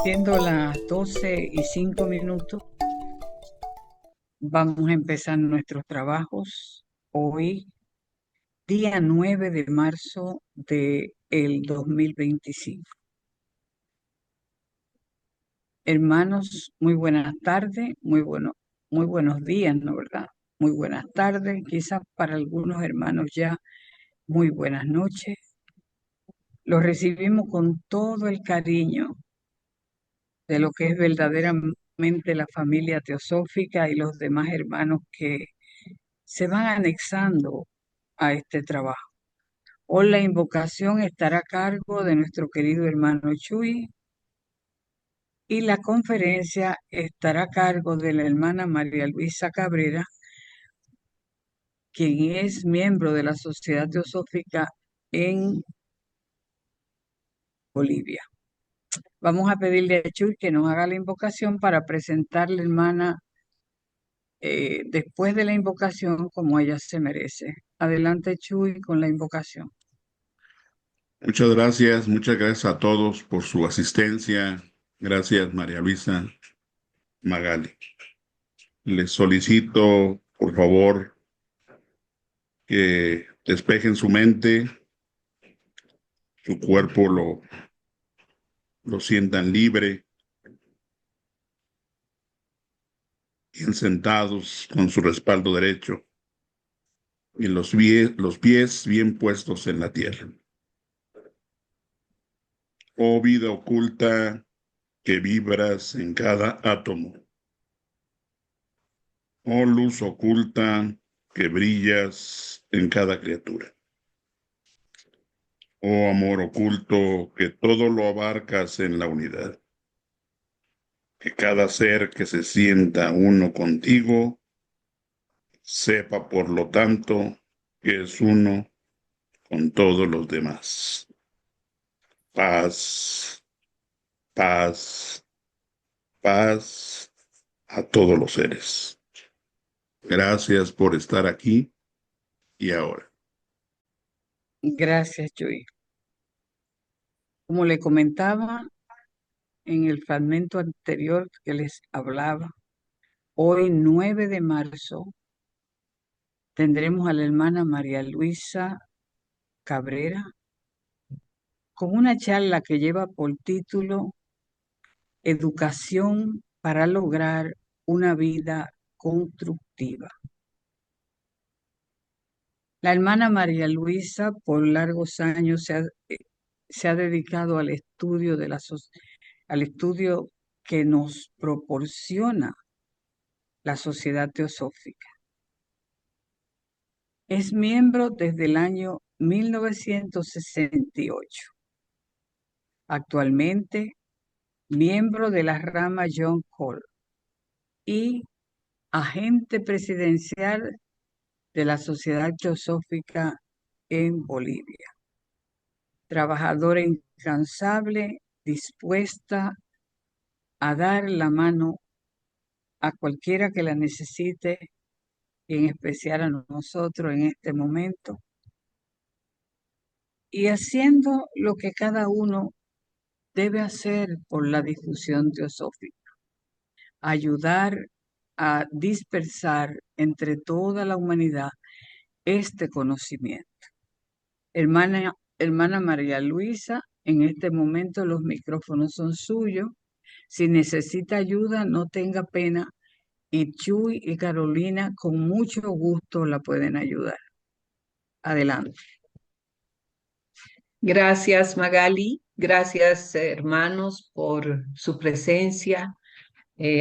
Siendo las 12:05, vamos a empezar nuestros trabajos hoy, día 9 de marzo del 2025. Hermanos, muy buenas tardes, muy buenos días, ¿no verdad? Muy buenas tardes, quizás para algunos hermanos ya muy buenas noches. Los recibimos con todo el cariño de lo que es verdaderamente la familia teosófica y los demás hermanos que se van anexando a este trabajo. Hoy la invocación estará a cargo de nuestro querido hermano Chuy y la conferencia estará a cargo de la hermana María Luisa Cabrera, quien es miembro de la Sociedad Teosófica en Bolivia. Vamos a pedirle a Chuy que nos haga la invocación para presentar la hermana después de la invocación como ella se merece. Adelante, Chuy, con la invocación. Muchas gracias a todos por su asistencia. Gracias, María Luisa, Magali. Les solicito, por favor, que despejen su mente, su cuerpo lo sientan libre, bien sentados con su respaldo derecho y los pies bien puestos en la tierra. Oh vida oculta que vibras en cada átomo. Oh luz oculta que brillas en cada criatura. Oh amor oculto que todo lo abarcas en la unidad. Que cada ser que se sienta uno contigo sepa por lo tanto que es uno con todos los demás. Paz, paz, paz a todos los seres. Gracias por estar aquí y ahora. Gracias, Chuy. Como le comentaba en el fragmento anterior que les hablaba, hoy 9 de marzo tendremos a la hermana María Luisa Cabrera con una charla que lleva por título Educación para lograr una vida constructiva. La hermana María Luisa por largos años se ha dedicado al estudio al estudio que nos proporciona la Sociedad Teosófica. Es miembro desde el año 1968. Actualmente, miembro de la rama John Cole y agente presidencial de la Sociedad Teosófica en Bolivia. Trabajadora incansable, dispuesta a dar la mano a cualquiera que la necesite, en especial a nosotros en este momento, y haciendo lo que cada uno debe hacer por la difusión teosófica, ayudar a dispersar entre toda la humanidad este conocimiento. Hermana María Luisa, en este momento los micrófonos son suyos. Si necesita ayuda, no tenga pena y Chuy y Carolina con mucho gusto la pueden ayudar. Adelante. Gracias, Magali. Gracias, hermanos, por su presencia.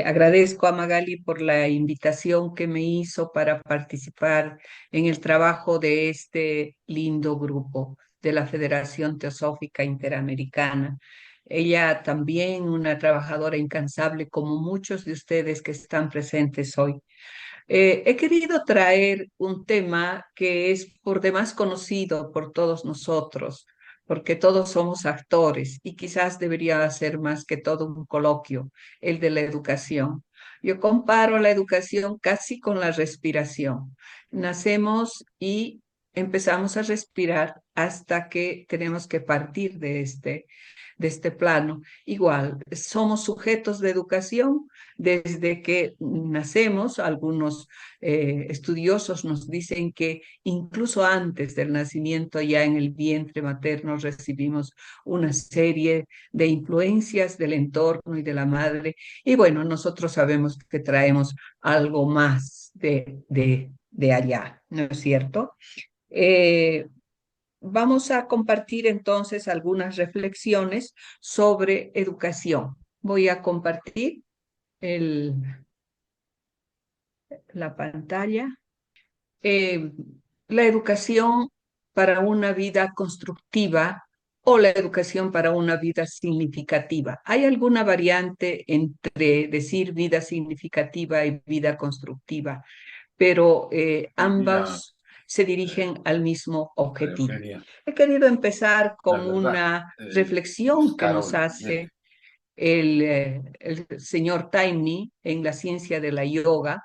Agradezco a Magali por la invitación que me hizo para participar en el trabajo de este lindo grupo de la Federación Teosófica Interamericana. Ella también una trabajadora incansable como muchos de ustedes que están presentes hoy. He querido traer un tema que es por demás conocido por todos nosotros, porque todos somos actores y quizás debería ser más que todo un coloquio, el de la educación. Yo comparo la educación casi con la respiración. Nacemos y empezamos a respirar hasta que tenemos que partir de este plano. Igual, somos sujetos de educación desde que nacemos. Algunos estudiosos nos dicen que incluso antes del nacimiento, ya en el vientre materno, recibimos una serie de influencias del entorno y de la madre. Y bueno, nosotros sabemos que traemos algo más de allá, ¿no es cierto? Vamos a compartir entonces algunas reflexiones sobre educación. Voy a compartir el, la pantalla. Eh, la educación para una vida constructiva o la educación para una vida significativa. ¿Hay alguna variante entre decir vida significativa y vida constructiva? Pero Mira, ambos se dirigen al mismo María objetivo. Eugenia, He querido empezar la con verdad, una pues reflexión que nos Carol, mira, hace el señor Taimni en la ciencia de la yoga,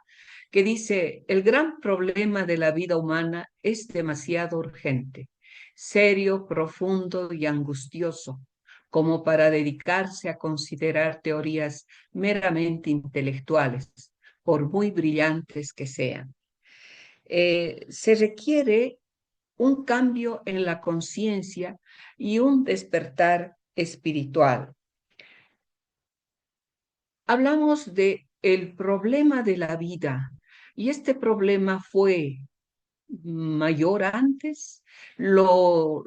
que dice: el gran problema de la vida humana es demasiado urgente, serio, profundo y angustioso, como para dedicarse a considerar teorías meramente intelectuales, por muy brillantes que sean. Se requiere un cambio en la conciencia y un despertar espiritual. Hablamos de el problema de la vida, y este problema fue mayor antes, lo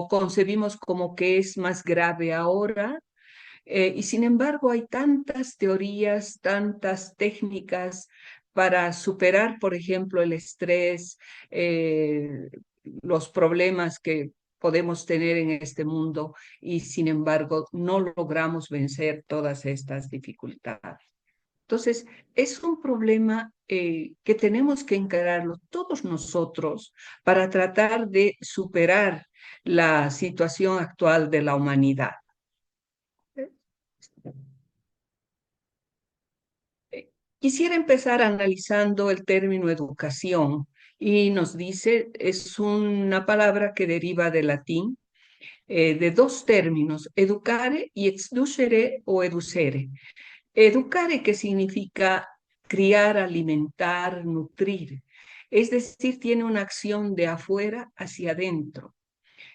concebimos como que es más grave ahora, y sin embargo hay tantas teorías, tantas técnicas para superar, por ejemplo, el estrés, los problemas que podemos tener en este mundo, y sin embargo no logramos vencer todas estas dificultades. Entonces, es un problema que tenemos que encararlo todos nosotros para tratar de superar la situación actual de la humanidad. Quisiera empezar analizando el término educación, y nos dice, es una palabra que deriva del latín, de dos términos: educare y exducere o educere. Educare, que significa criar, alimentar, nutrir, es decir, tiene una acción de afuera hacia adentro.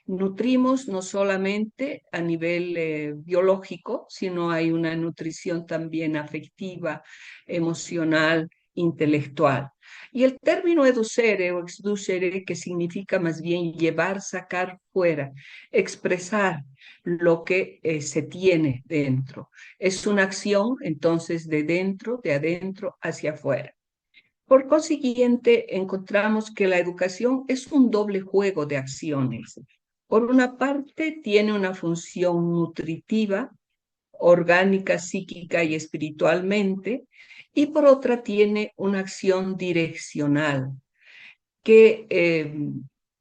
Nutrimos no solamente a nivel biológico, sino hay una nutrición también afectiva, emocional, intelectual. Y el término educere o exducere, que significa más bien llevar, sacar fuera, expresar lo que se tiene dentro. Es una acción entonces de dentro, de adentro hacia afuera. Por consiguiente, encontramos que la educación es un doble juego de acciones. Por una parte, tiene una función nutritiva, orgánica, psíquica y espiritualmente, y por otra tiene una acción direccional que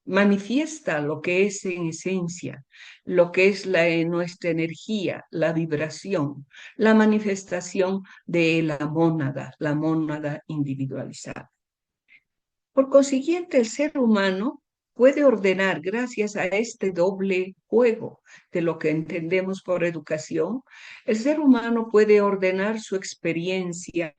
manifiesta lo que es en esencia, lo que es nuestra energía, la vibración, la manifestación de la mónada individualizada. Por consiguiente, el ser humano puede ordenar, gracias a este doble juego de lo que entendemos por educación, el ser humano puede ordenar su experiencia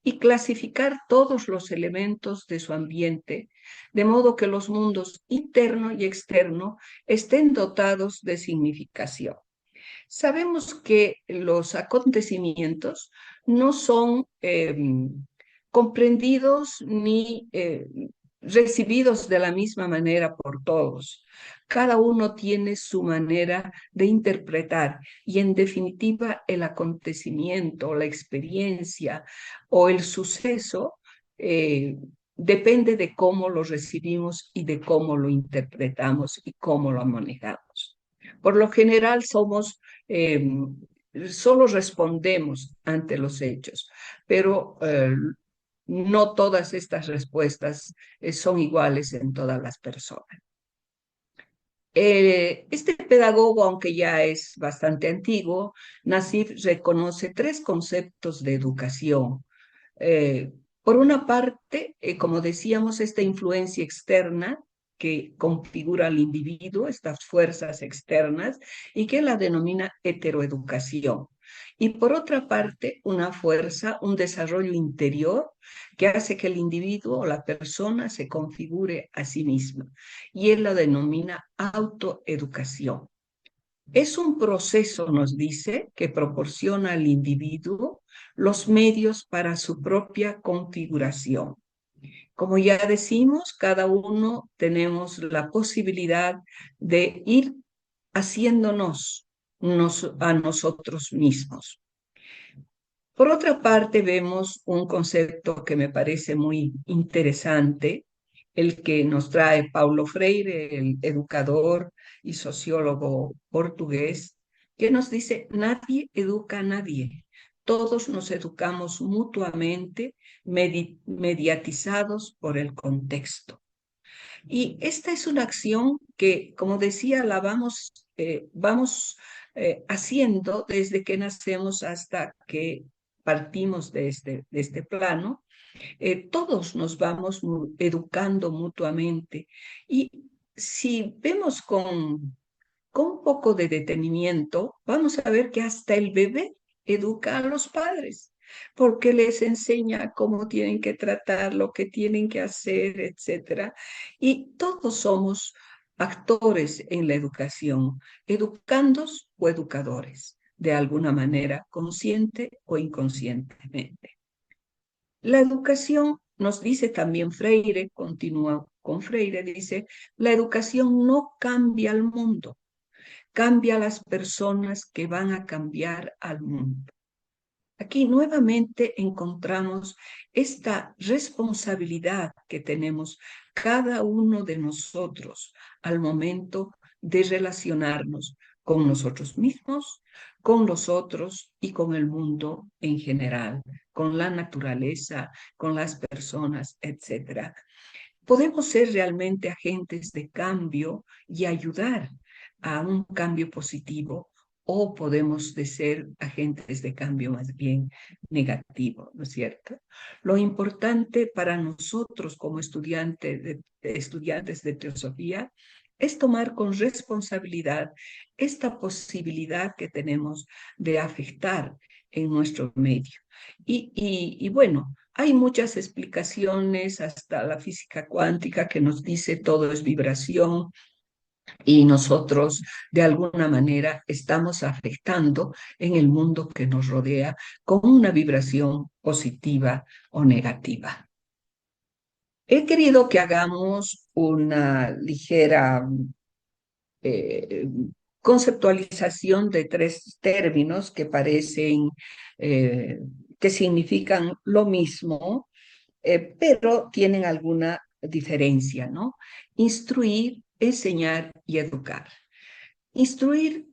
y clasificar todos los elementos de su ambiente, de modo que los mundos interno y externo estén dotados de significación. Sabemos que los acontecimientos no son comprendidos ni recibidos de la misma manera por todos. Cada uno tiene su manera de interpretar, y en definitiva el acontecimiento, la experiencia o el suceso depende de cómo lo recibimos y de cómo lo interpretamos y cómo lo manejamos. Por lo general solo respondemos ante los hechos, pero no todas estas respuestas son iguales en todas las personas. Este pedagogo, aunque ya es bastante antiguo, Nassif reconoce tres conceptos de educación. Por una parte, como decíamos, esta influencia externa que configura al individuo, estas fuerzas externas, y que la denomina heteroeducación. Y por otra parte, una fuerza, un desarrollo interior que hace que el individuo o la persona se configure a sí misma, y él la denomina autoeducación. Es un proceso, nos dice, que proporciona al individuo los medios para su propia configuración. Como ya decimos, cada uno tenemos la posibilidad de ir haciéndonos a nosotros mismos. Por otra parte, vemos un concepto que me parece muy interesante, el que nos trae Paulo Freire, el educador y sociólogo portugués, que nos dice: nadie educa a nadie, todos nos educamos mutuamente, mediatizados por el contexto. Y esta es una acción que, como decía, la vamos haciendo desde que nacemos hasta que partimos de este plano. Todos nos vamos educando mutuamente. Y si vemos con un poco de detenimiento, vamos a ver que hasta el bebé educa a los padres, porque les enseña cómo tienen que tratar, lo que tienen que hacer, etcétera. Y todos somos actores en la educación, educandos o educadores, de alguna manera, consciente o inconscientemente. La educación, nos dice también Freire, continúa con Freire, dice: la educación no cambia al mundo, cambia a las personas que van a cambiar al mundo. Aquí nuevamente encontramos esta responsabilidad que tenemos cada uno de nosotros al momento de relacionarnos con nosotros mismos, con los otros y con el mundo en general, con la naturaleza, con las personas, etc. Podemos ser realmente agentes de cambio y ayudar a un cambio positivo, o podemos ser agentes de cambio más bien negativo, ¿no es cierto? Lo importante para nosotros como estudiantes de teosofía es tomar con responsabilidad esta posibilidad que tenemos de afectar en nuestro medio. Y bueno, hay muchas explicaciones, hasta la física cuántica, que nos dice todo es vibración, y nosotros de alguna manera estamos afectando en el mundo que nos rodea con una vibración positiva o negativa. He querido que hagamos una ligera eh, conceptualización de tres términos que parecen que significan lo mismo, pero tienen alguna diferencia, ¿no? Instruir, enseñar y educar. Instruir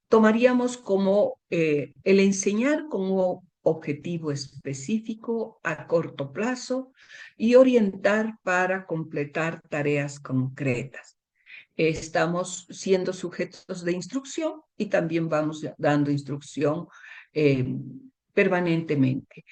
tomaríamos como el enseñar como objetivo específico a corto plazo y orientar para completar tareas concretas. Estamos siendo sujetos de instrucción y también vamos dando instrucción permanentemente,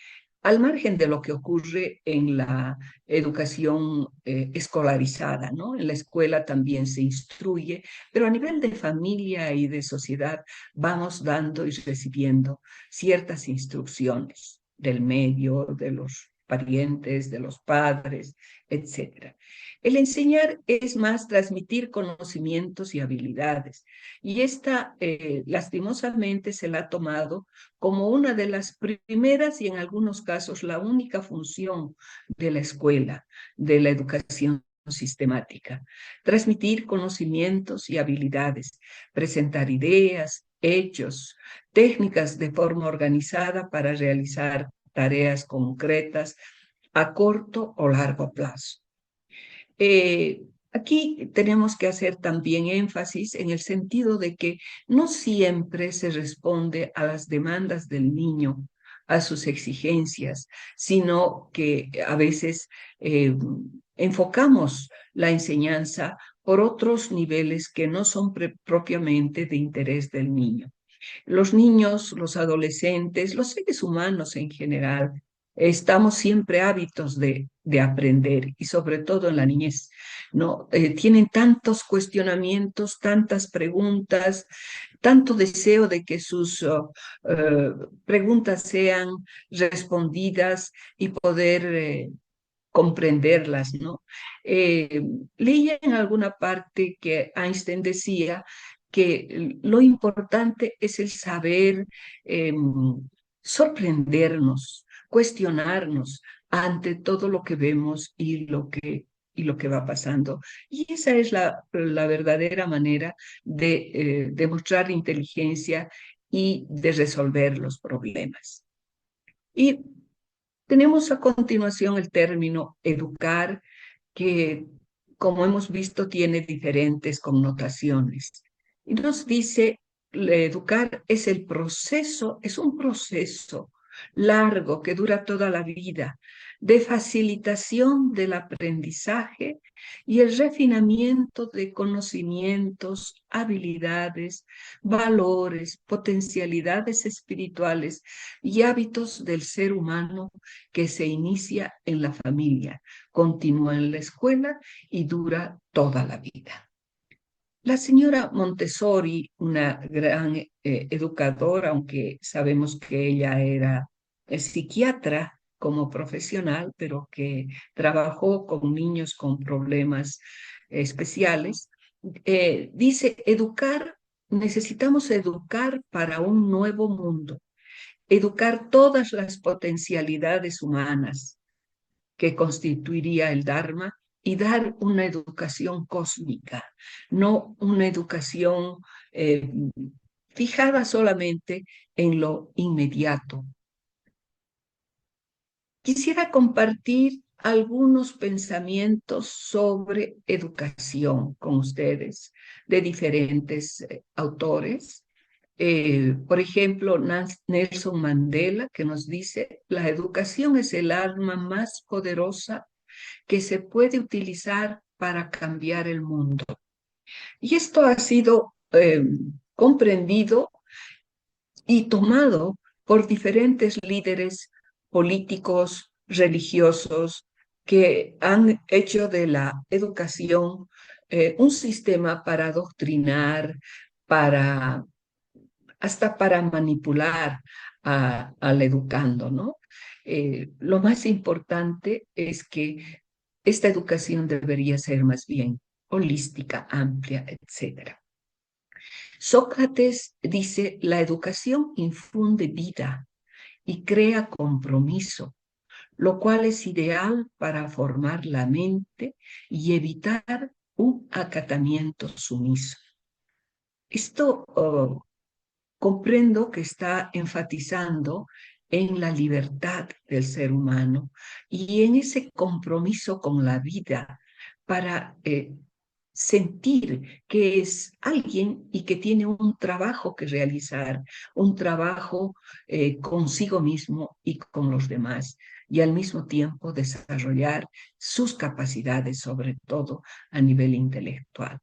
al margen de lo que ocurre en la educación escolarizada, ¿no? En la escuela también se instruye, pero a nivel de familia y de sociedad vamos dando y recibiendo ciertas instrucciones del medio, de los parientes, de los padres, etc. El enseñar es más transmitir conocimientos y habilidades, y esta lastimosamente se la ha tomado como una de las primeras y en algunos casos la única función de la escuela, de la educación sistemática: transmitir conocimientos y habilidades, presentar ideas, hechos, técnicas de forma organizada para realizar tareas concretas a corto o largo plazo. Aquí tenemos que hacer también énfasis en el sentido de que no siempre se responde a las demandas del niño, a sus exigencias, sino que a veces enfocamos la enseñanza por otros niveles que no son propiamente de interés del niño. Los niños, los adolescentes, los seres humanos en general, estamos siempre hábitos de aprender y sobre todo en la niñez, ¿no? Tienen tantos cuestionamientos, tantas preguntas, tanto deseo de que sus preguntas sean respondidas y poder comprenderlas, ¿no? Eh, Leía en alguna parte que Einstein decía que lo importante es el saber eh, sorprendernos, cuestionarnos ante todo lo que vemos y lo que va pasando. Y esa es la verdadera manera de demostrar inteligencia y de resolver los problemas. Y tenemos a continuación el término educar, que como hemos visto tiene diferentes connotaciones. Y nos dice, educar es el proceso, es un proceso largo que dura toda la vida de facilitación del aprendizaje y el refinamiento de conocimientos, habilidades, valores, potencialidades espirituales y hábitos del ser humano que se inicia en la familia, continúa en la escuela y dura toda la vida. La señora Montessori, una gran educadora, aunque sabemos que ella era psiquiatra como profesional, pero que trabajó con niños con problemas especiales, dice, necesitamos educar para un nuevo mundo, educar todas las potencialidades humanas que constituiría el Dharma y dar una educación cósmica, no una educación fijada solamente en lo inmediato. Quisiera compartir algunos pensamientos sobre educación con ustedes de diferentes autores. Por ejemplo, Nelson Mandela, que nos dice, la educación es el arma más poderosa que se puede utilizar para cambiar el mundo. Y esto ha sido comprendido y tomado por diferentes líderes políticos, religiosos, que han hecho de la educación un sistema para adoctrinar, para hasta para manipular al educando, ¿no? Lo más importante es que esta educación debería ser más bien holística, amplia, etc. Sócrates dice, la educación infunde vida y crea compromiso, lo cual es ideal para formar la mente y evitar un acatamiento sumiso. Esto comprendo que está enfatizando en la libertad del ser humano y en ese compromiso con la vida para sentir que es alguien y que tiene un trabajo que realizar, un trabajo consigo mismo y con los demás, y al mismo tiempo desarrollar sus capacidades, sobre todo a nivel intelectual.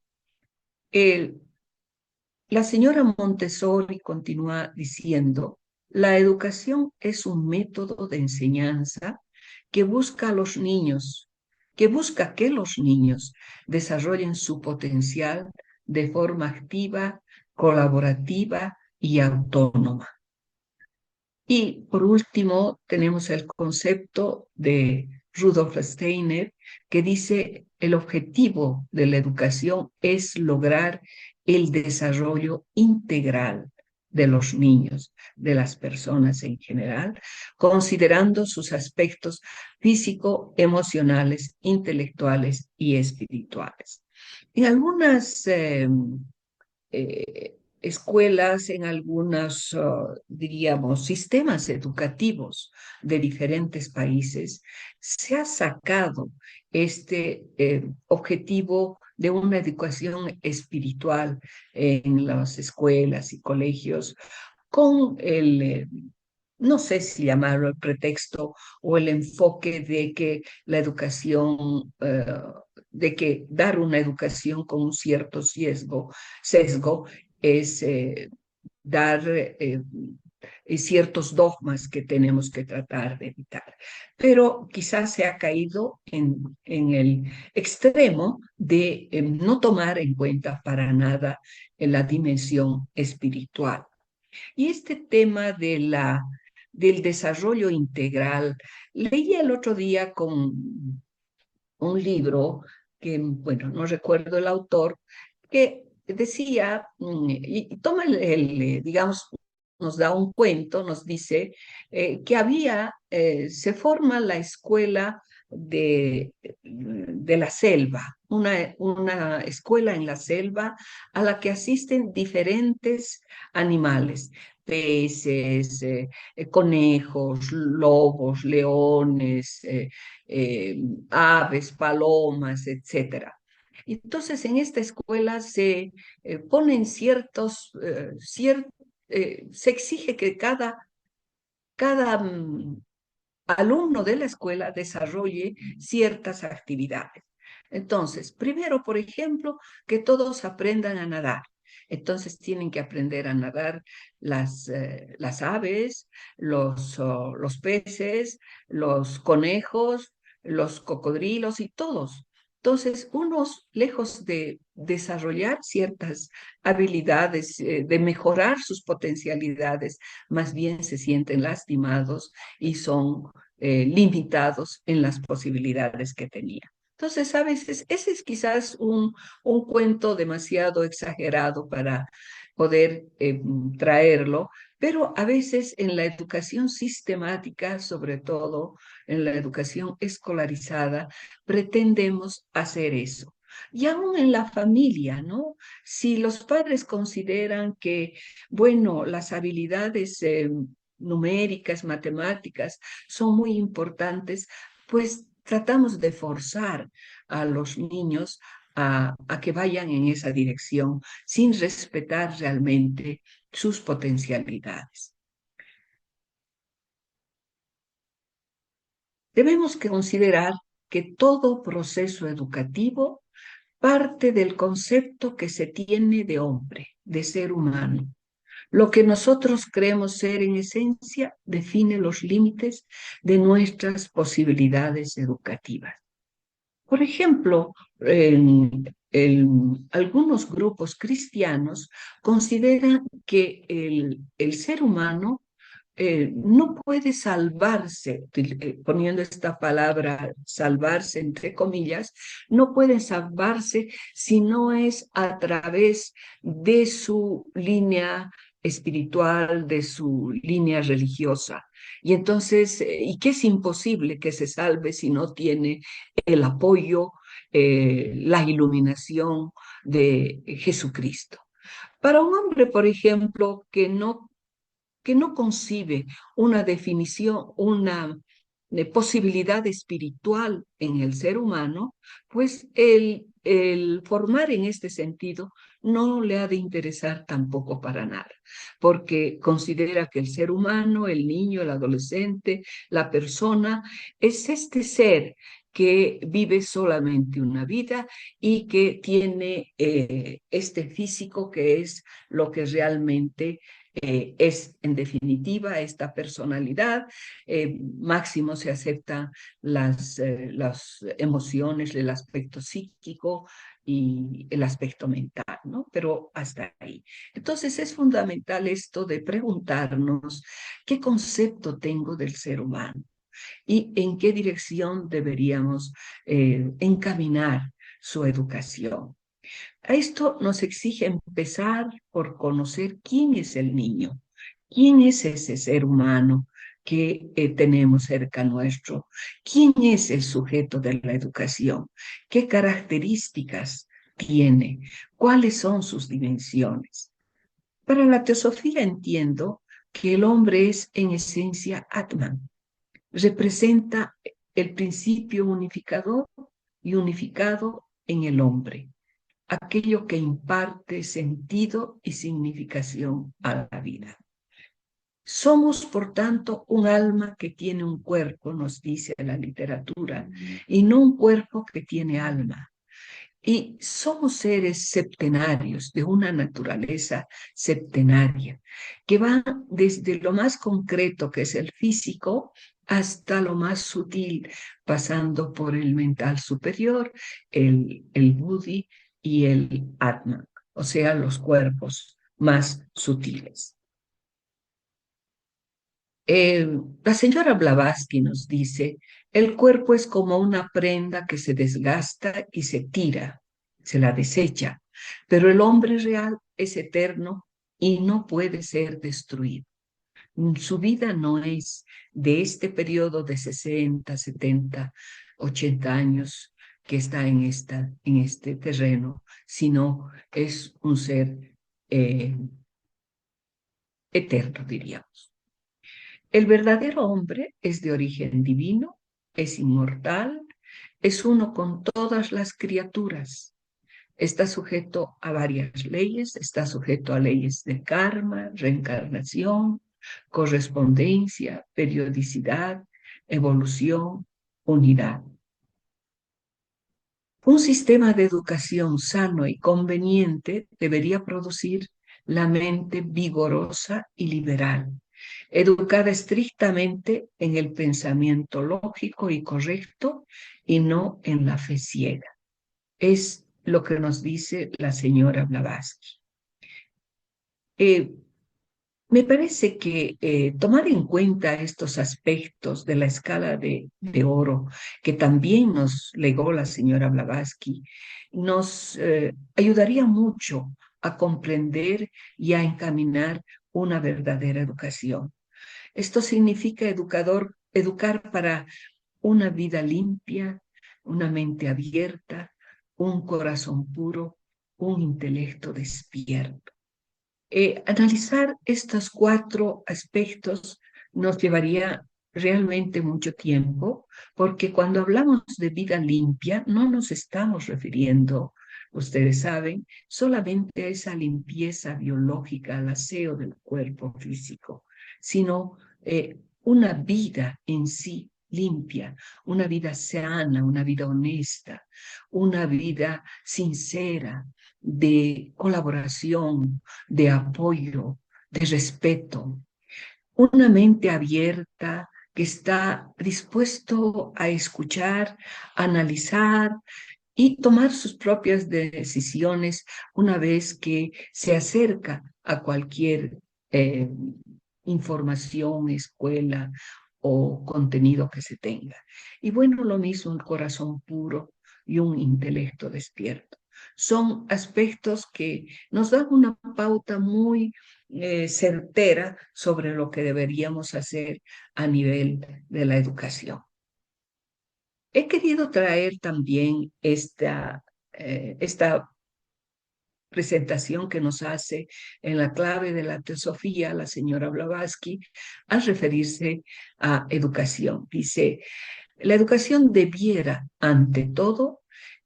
La señora Montessori continúa diciendo, la educación es un método de enseñanza que busca a los niños, que busca que los niños desarrollen su potencial de forma activa, colaborativa y autónoma. Y por último, tenemos el concepto de Rudolf Steiner, que dice, el objetivo de la educación es lograr el desarrollo integral de los niños, de las personas en general, considerando sus aspectos físico, emocionales, intelectuales y espirituales. En algunas escuelas, en algunos, diríamos, sistemas educativos de diferentes países, se ha sacado este objetivo de una educación espiritual en las escuelas y colegios con el no sé si llamarlo el pretexto o el enfoque de que la educación, de que dar una educación con un cierto sesgo es dar ciertos dogmas que tenemos que tratar de evitar. Pero quizás se ha caído en el extremo de no tomar en cuenta para nada la dimensión espiritual. Y este tema del desarrollo integral, leí el otro día con un libro que, bueno, no recuerdo el autor, que decía, y toma digamos, nos da un cuento, nos dice que se forma la escuela de la selva, una escuela en la selva a la que asisten diferentes animales, peces, conejos, lobos, leones, aves, palomas, etcétera. Entonces, en esta escuela se ponen se exige que cada alumno de la escuela desarrolle ciertas actividades. Entonces, primero, por ejemplo, que todos aprendan a nadar. Entonces tienen que aprender a nadar las aves, los peces, los conejos, los cocodrilos y todos. Entonces, unos, lejos de desarrollar ciertas habilidades, de mejorar sus potencialidades, más bien se sienten lastimados y son limitados en las posibilidades que tenía. Entonces, a veces ese es quizás un cuento demasiado exagerado para poder traerlo, pero a veces en la educación sistemática, sobre todo en la educación escolarizada, pretendemos hacer eso. Y aún en la familia, ¿no? Si los padres consideran que, bueno, las habilidades numéricas, matemáticas, son muy importantes, pues tratamos de forzar a los niños a que vayan en esa dirección sin respetar realmente sus potencialidades. Debemos considerar que todo proceso educativo parte del concepto que se tiene de hombre, de ser humano. Lo que nosotros creemos ser en esencia define los límites de nuestras posibilidades educativas. Por ejemplo, algunos grupos cristianos consideran que el ser humano no puede salvarse, poniendo esta palabra salvarse entre comillas, no puede salvarse si no es a través de su línea espiritual, de su línea religiosa. Y entonces, y que es imposible que se salve si no tiene el apoyo, la iluminación de Jesucristo. Para un hombre, por ejemplo, que no concibe una definición, una posibilidad espiritual en el ser humano, pues el formar en este sentido no le ha de interesar tampoco para nada, porque considera que el ser humano, el niño, el adolescente, la persona, es este ser que vive solamente una vida y que tiene este físico que es lo que realmente es en definitiva esta personalidad. Máximo se aceptan las emociones, el aspecto psíquico y el aspecto mental, ¿no? Pero hasta ahí. Entonces es fundamental esto de preguntarnos qué concepto tengo del ser humano y en qué dirección deberíamos encaminar su educación. A esto nos exige empezar por conocer quién es el niño, quién es ese ser humano que tenemos cerca nuestro, quién es el sujeto de la educación, qué características tiene, cuáles son sus dimensiones. Para la teosofía entiendo que el hombre es en esencia Atman, representa el principio unificador y unificado en el hombre, aquello que imparte sentido y significación a la vida. Somos, por tanto, un alma que tiene un cuerpo, nos dice la literatura, y no un cuerpo que tiene alma. Y somos seres septenarios, de una naturaleza septenaria, que va desde lo más concreto, que es el físico, hasta lo más sutil, pasando por el mental superior, el buddhi y el atman, o sea, los cuerpos más sutiles. La señora Blavatsky nos dice, el cuerpo es como una prenda que se desgasta y se tira, se la desecha, pero el hombre real es eterno y no puede ser destruido. Su vida no es de este periodo de 60, 70, 80 años que está en este terreno, sino es un ser eterno, diríamos. El verdadero hombre es de origen divino, es inmortal, es uno con todas las criaturas. Está sujeto a varias leyes, está sujeto a leyes de karma, reencarnación, correspondencia, periodicidad, evolución, unidad. Un sistema de educación sano y conveniente debería producir la mente vigorosa y liberal, educada estrictamente en el pensamiento lógico y correcto y no en la fe ciega. Es lo que nos dice la señora Blavatsky. Me parece que tomar en cuenta estos aspectos de la escala de oro que también nos legó la señora Blavatsky nos ayudaría mucho a comprender y a encaminar una verdadera educación. Esto significa educar para una vida limpia, una mente abierta, un corazón puro, un intelecto despierto. Analizar estos 4 aspectos nos llevaría realmente mucho tiempo, porque cuando hablamos de vida limpia no nos estamos refiriendo, ustedes saben, solamente a esa limpieza biológica, al aseo del cuerpo físico, sino una vida en sí limpia, una vida sana, una vida honesta, una vida sincera, de colaboración, de apoyo, de respeto, una mente abierta que está dispuesto a escuchar, analizar y tomar sus propias decisiones una vez que se acerca a cualquier información, escuela o contenido que se tenga. Y bueno, lo mismo el corazón puro y un intelecto despierto. Son aspectos que nos dan una pauta muy certera sobre lo que deberíamos hacer a nivel de la educación. He querido traer también esta presentación que nos hace en la clave de la teosofía la señora Blavatsky al referirse a educación. Dice, la educación debiera, ante todo,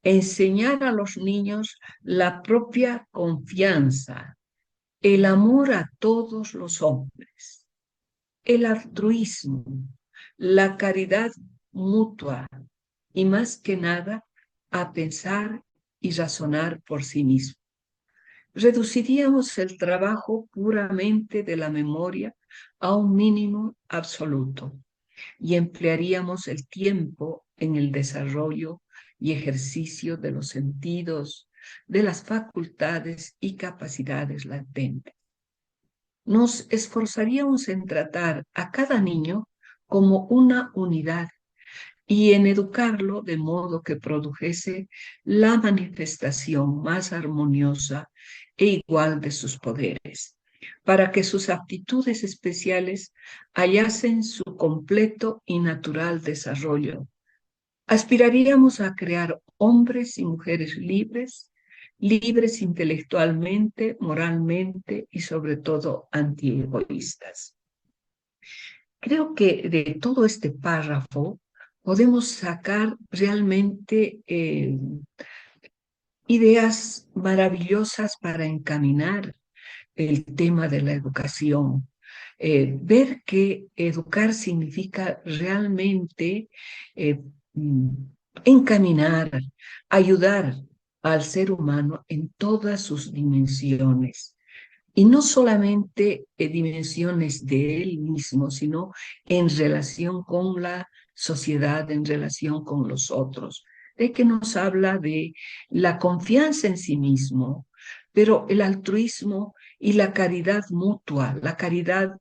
enseñar a los niños la propia confianza, el amor a todos los hombres, el altruismo, la caridad mutua y más que nada a pensar y razonar por sí mismo. Reduciríamos el trabajo puramente de la memoria a un mínimo absoluto y emplearíamos el tiempo en el desarrollo y ejercicio de los sentidos, de las facultades y capacidades latentes. Nos esforzaríamos en tratar a cada niño como una unidad y en educarlo de modo que produjese la manifestación más armoniosa e igual de sus poderes, para que sus aptitudes especiales hallasen su completo y natural desarrollo. Aspiraríamos a crear hombres y mujeres libres, libres intelectualmente, moralmente y sobre todo antiegoístas. Creo que de todo este párrafo podemos sacar realmente ideas maravillosas para encaminar el tema de la educación. Ver que educar significa realmente eh, mm, encaminar, ayudar al ser humano en todas sus dimensiones. Y no solamente dimensiones de él mismo, sino en relación con la sociedad, en relación con los otros. De que nos habla de la confianza en sí mismo, pero el altruismo y la caridad mutua, la caridad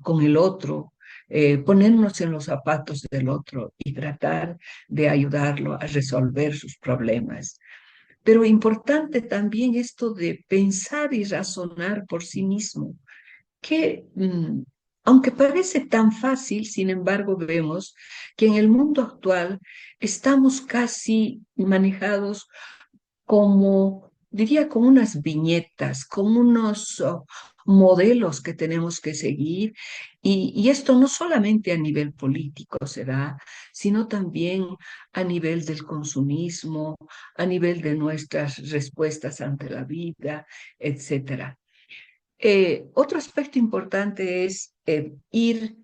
con el otro, ponernos en los zapatos del otro y tratar de ayudarlo a resolver sus problemas. Pero importante también esto de pensar y razonar por sí mismo, que aunque parece tan fácil, sin embargo vemos que en el mundo actual estamos casi manejados como, diría, como unas viñetas, como unos modelos que tenemos que seguir. Y esto no solamente a nivel político se da, sino también a nivel del consumismo, a nivel de nuestras respuestas ante la vida, etcétera. Otro aspecto importante es ir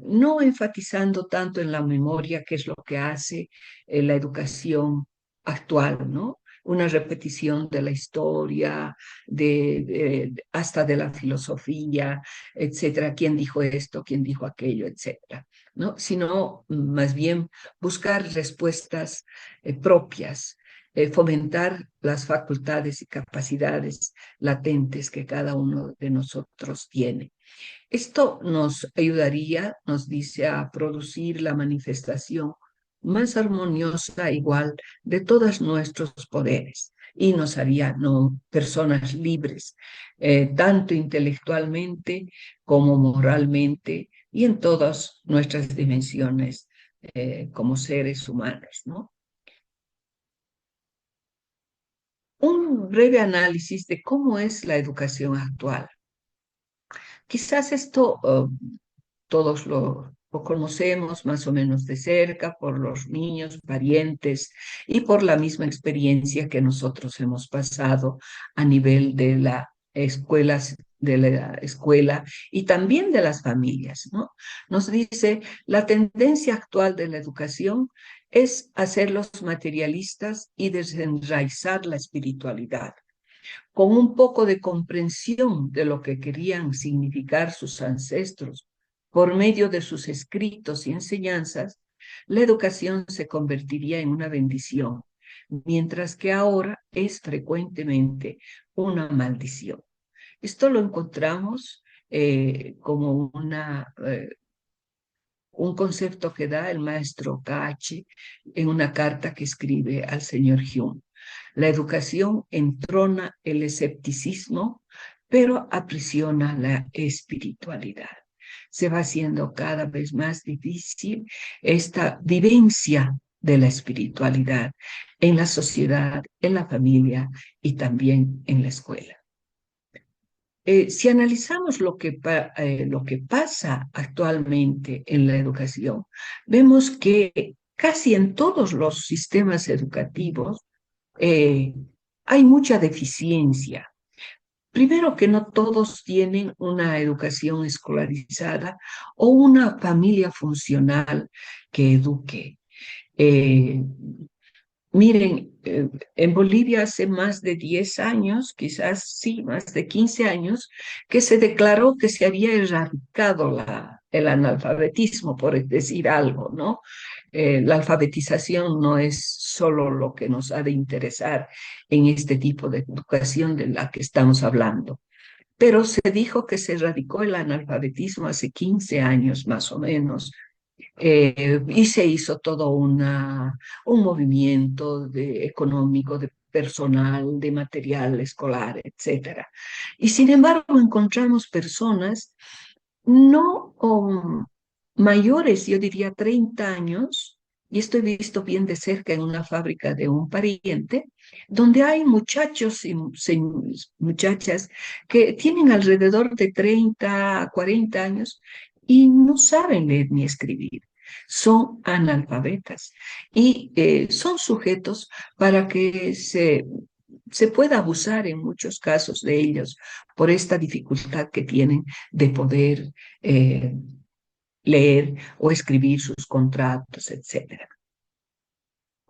no enfatizando tanto en la memoria, que es lo que hace la educación actual, ¿no? Una repetición de la historia, hasta de la filosofía, etcétera. ¿Quién dijo esto? ¿Quién dijo aquello? Etcétera. ¿No? Sino más bien buscar respuestas propias, fomentar las facultades y capacidades latentes que cada uno de nosotros tiene. Esto nos ayudaría, nos dice, a producir la manifestación más armoniosa, igual, de todos nuestros poderes y nos haría no, personas libres, tanto intelectualmente como moralmente y en todas nuestras dimensiones como seres humanos, ¿no? Un breve análisis de cómo es la educación actual. Quizás esto todos lo conocemos más o menos de cerca por los niños, parientes y por la misma experiencia que nosotros hemos pasado a nivel de la escuela y también de las familias, ¿no? Nos dice, la tendencia actual de la educación es hacerlos materialistas y desenraizar la espiritualidad con un poco de comprensión de lo que querían significar sus ancestros por medio de sus escritos y enseñanzas, la educación se convertiría en una bendición, mientras que ahora es frecuentemente una maldición. Esto lo encontramos como un concepto que da el maestro Cache en una carta que escribe al señor Hume. La educación entrona el escepticismo, pero aprisiona la espiritualidad. Se va haciendo cada vez más difícil esta vivencia de la espiritualidad en la sociedad, en la familia y también en la escuela. Si analizamos lo que pasa actualmente en la educación, vemos que casi en todos los sistemas educativos eh, hay mucha deficiencia. Primero que no todos tienen una educación escolarizada o una familia funcional que eduque. Eh, Miren, en Bolivia hace más de 10 años, quizás sí, más de 15 años, que se declaró que se había erradicado el analfabetismo, por decir algo, ¿no? La alfabetización no es solo lo que nos ha de interesar en este tipo de educación de la que estamos hablando, pero se dijo que se erradicó el analfabetismo hace 15 años más o menos, y se hizo todo un movimiento económico, de personal, de material escolar, etcétera. Y sin embargo encontramos personas no mayores, yo diría 30 años, y esto he visto bien de cerca en una fábrica de un pariente, donde hay muchachos y muchachas que tienen alrededor de 30 a 40 años y no saben leer ni escribir. Son analfabetas y son sujetos para que se pueda abusar en muchos casos de ellos por esta dificultad que tienen de poder eh, leer o escribir sus contratos, etcétera.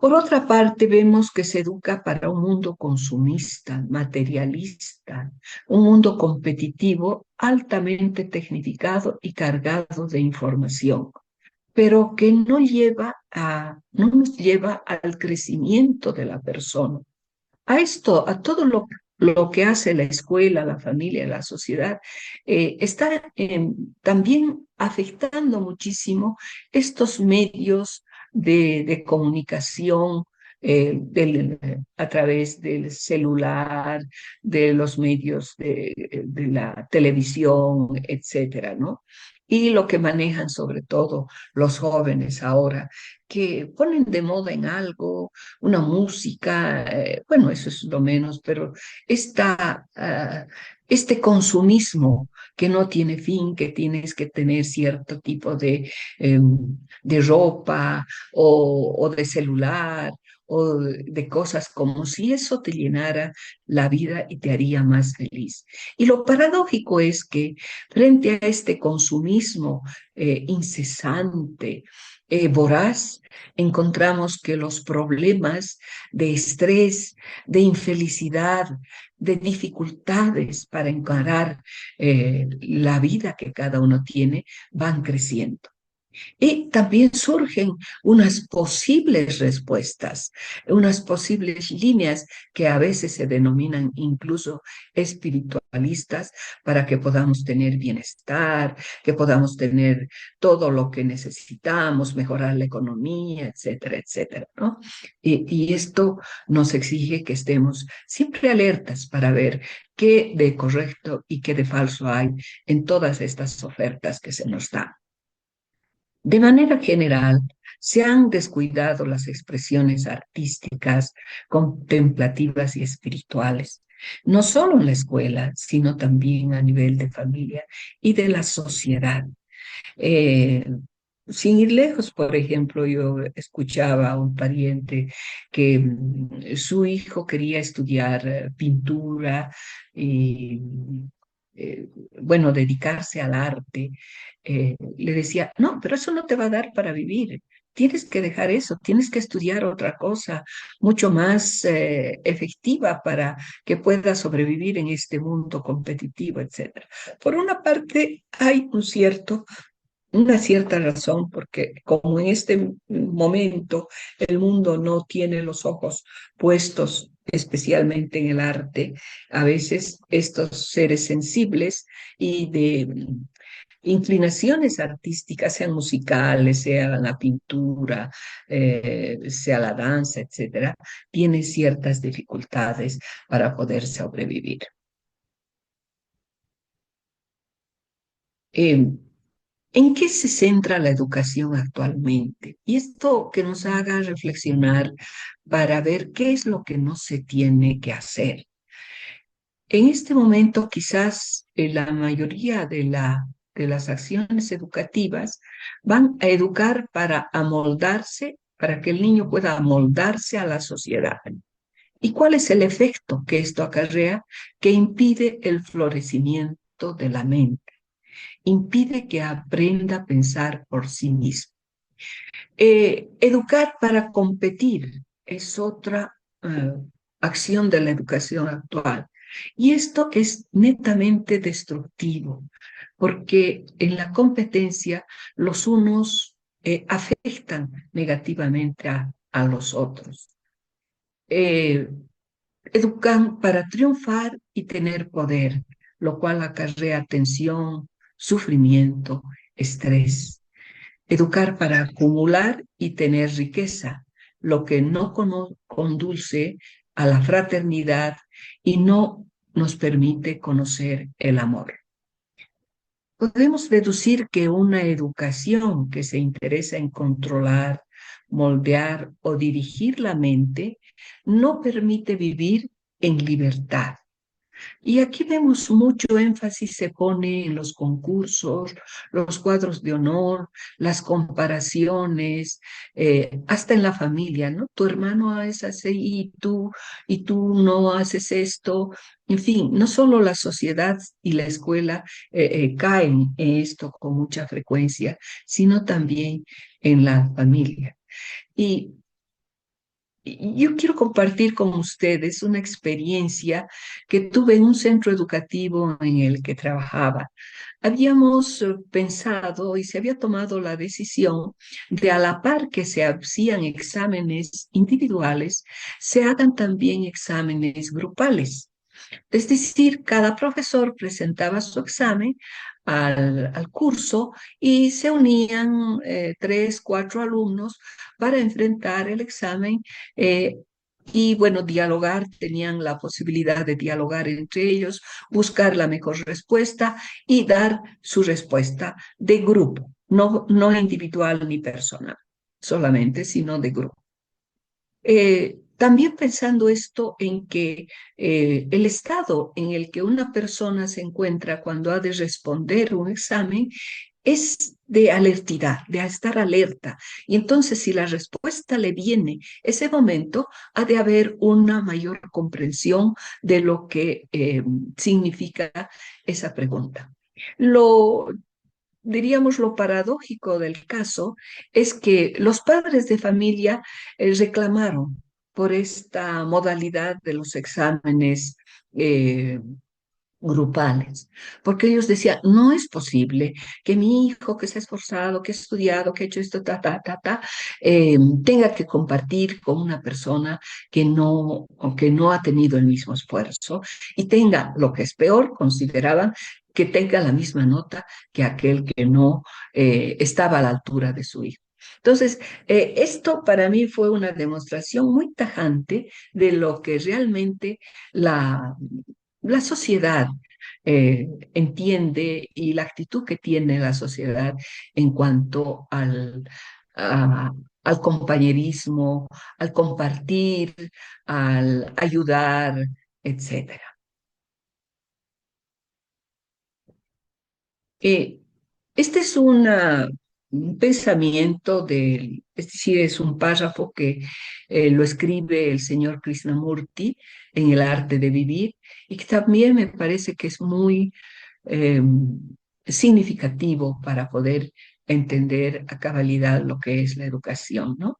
Por otra parte, vemos que se educa para un mundo consumista, materialista, un mundo competitivo, altamente tecnificado y cargado de información, pero que no nos lleva al crecimiento de la persona. A todo lo que hace la escuela, la familia, la sociedad, está también afectando muchísimo estos medios de comunicación a través del celular, de los medios de la televisión, etcétera, ¿no? Y lo que manejan sobre todo los jóvenes ahora, que ponen de moda en algo una música, bueno, eso es lo menos, pero este consumismo que no tiene fin, que tienes que tener cierto tipo de ropa o de celular o de cosas como si eso te llenara la vida y te haría más feliz. Y lo paradójico es que frente a este consumismo incesante, voraz, encontramos que los problemas de estrés, de infelicidad, de dificultades para encarar la vida que cada uno tiene, van creciendo. Y también surgen unas posibles respuestas, unas posibles líneas que a veces se denominan incluso espiritualistas para que podamos tener bienestar, que podamos tener todo lo que necesitamos, mejorar la economía, etcétera, etcétera, ¿no? Y esto nos exige que estemos siempre alertas para ver qué de correcto y qué de falso hay en todas estas ofertas que se nos dan. De manera general, se han descuidado las expresiones artísticas, contemplativas y espirituales, no solo en la escuela, sino también a nivel de familia y de la sociedad. Eh, Sin ir lejos, por ejemplo, yo escuchaba a un pariente que su hijo quería estudiar pintura y, eh, bueno, dedicarse al arte. Le decía, no, pero eso no te va a dar para vivir. Tienes que dejar eso, tienes que estudiar otra cosa mucho más efectiva para que puedas sobrevivir en este mundo competitivo, etcétera. Por una parte, hay una cierta razón, porque como en este momento el mundo no tiene los ojos puestos especialmente en el arte, a veces estos seres sensibles y de inclinaciones artísticas, sean musicales, sea la pintura, sea la danza, etcétera, tienen ciertas dificultades para poder sobrevivir. Eh, ¿En qué se centra la educación actualmente? Y esto que nos haga reflexionar para ver qué es lo que no se tiene que hacer. En este momento, quizás la mayoría de las acciones educativas van a educar para amoldarse, para que el niño pueda amoldarse a la sociedad. ¿Y cuál es el efecto que esto acarrea? Que impide el florecimiento de la mente, impide que aprenda a pensar por sí mismo. Educar para competir es otra acción de la educación actual. Y esto es netamente destructivo, porque en la competencia los unos afectan negativamente a los otros. Eh, Educan para triunfar y tener poder, lo cual acarrea tensión, sufrimiento, estrés. Educar para acumular y tener riqueza, lo que no conduce a la fraternidad y no nos permite conocer el amor. Podemos deducir que una educación que se interesa en controlar, moldear o dirigir la mente no permite vivir en libertad. Y aquí vemos mucho énfasis se pone en los concursos, los cuadros de honor, las comparaciones, hasta en la familia, ¿no? Tu hermano es así y tú no haces esto. En fin, no solo la sociedad y la escuela caen en esto con mucha frecuencia, sino también en la familia. Y yo quiero compartir con ustedes una experiencia que tuve en un centro educativo en el que trabajaba. Habíamos pensado y se había tomado la decisión de a la par que se hacían exámenes individuales, se hagan también exámenes grupales. Es decir, cada profesor presentaba su examen al curso y se unían tres, cuatro alumnos para enfrentar el examen y, bueno, dialogar, tenían la posibilidad de dialogar entre ellos, buscar la mejor respuesta y dar su respuesta de grupo, no individual ni personal solamente, sino de grupo. También pensando esto en que el estado en el que una persona se encuentra cuando ha de responder un examen es de alertidad, de estar alerta. Y entonces si la respuesta le viene ese momento, ha de haber una mayor comprensión de lo que significa esa pregunta. Diríamos, lo paradójico del caso es que los padres de familia reclamaron por esta modalidad de los exámenes eh, grupales, porque ellos decían, no es posible que mi hijo que se ha esforzado, que ha estudiado, que ha hecho esto, tenga que compartir con una persona que no ha tenido el mismo esfuerzo y tenga, lo que es peor, consideraban que tenga la misma nota que aquel que no estaba a la altura de su hijo. Entonces, esto para mí fue una demostración muy tajante de lo que realmente la, la sociedad entiende y la actitud que tiene la sociedad en cuanto al compañerismo, al compartir, al ayudar, etcétera. Eh, este es un pensamiento es decir, es un párrafo que lo escribe el señor Krishnamurti en El arte de vivir y que también me parece que es muy eh, significativo para poder entender a cabalidad lo que es la educación, ¿no?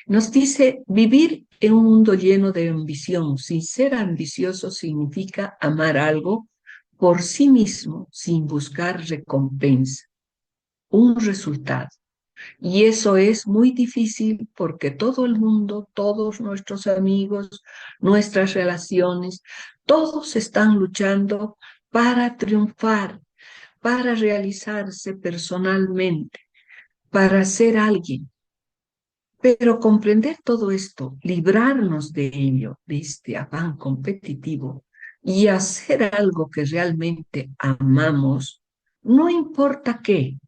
Nos dice, vivir en un mundo lleno de ambición, sin ser ambicioso significa amar algo por sí mismo sin buscar recompensa, un resultado. Y eso es muy difícil porque todo el mundo, todos nuestros amigos, nuestras relaciones, todos están luchando para triunfar, para realizarse personalmente, para ser alguien. Pero comprender todo esto, librarnos de ello, de este afán competitivo y hacer algo que realmente amamos, no importa qué,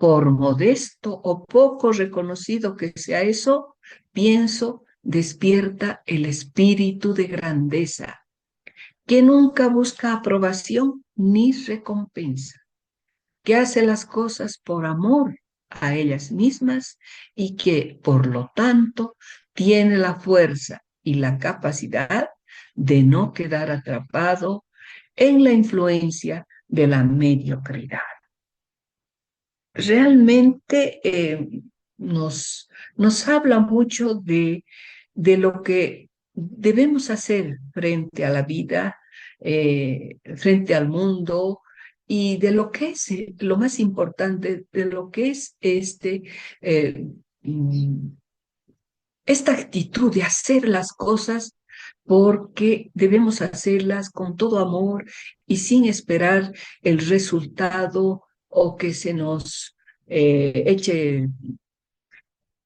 por modesto o poco reconocido que sea eso, pienso, despierta el espíritu de grandeza, que nunca busca aprobación ni recompensa, que hace las cosas por amor a ellas mismas y que, por lo tanto, tiene la fuerza y la capacidad de no quedar atrapado en la influencia de la mediocridad. Realmente nos habla mucho de lo que debemos hacer frente a la vida, frente al mundo y de lo que es lo más importante, de lo que es eh, mm, esta actitud de hacer las cosas porque debemos hacerlas con todo amor y sin esperar el resultado o que se nos eche,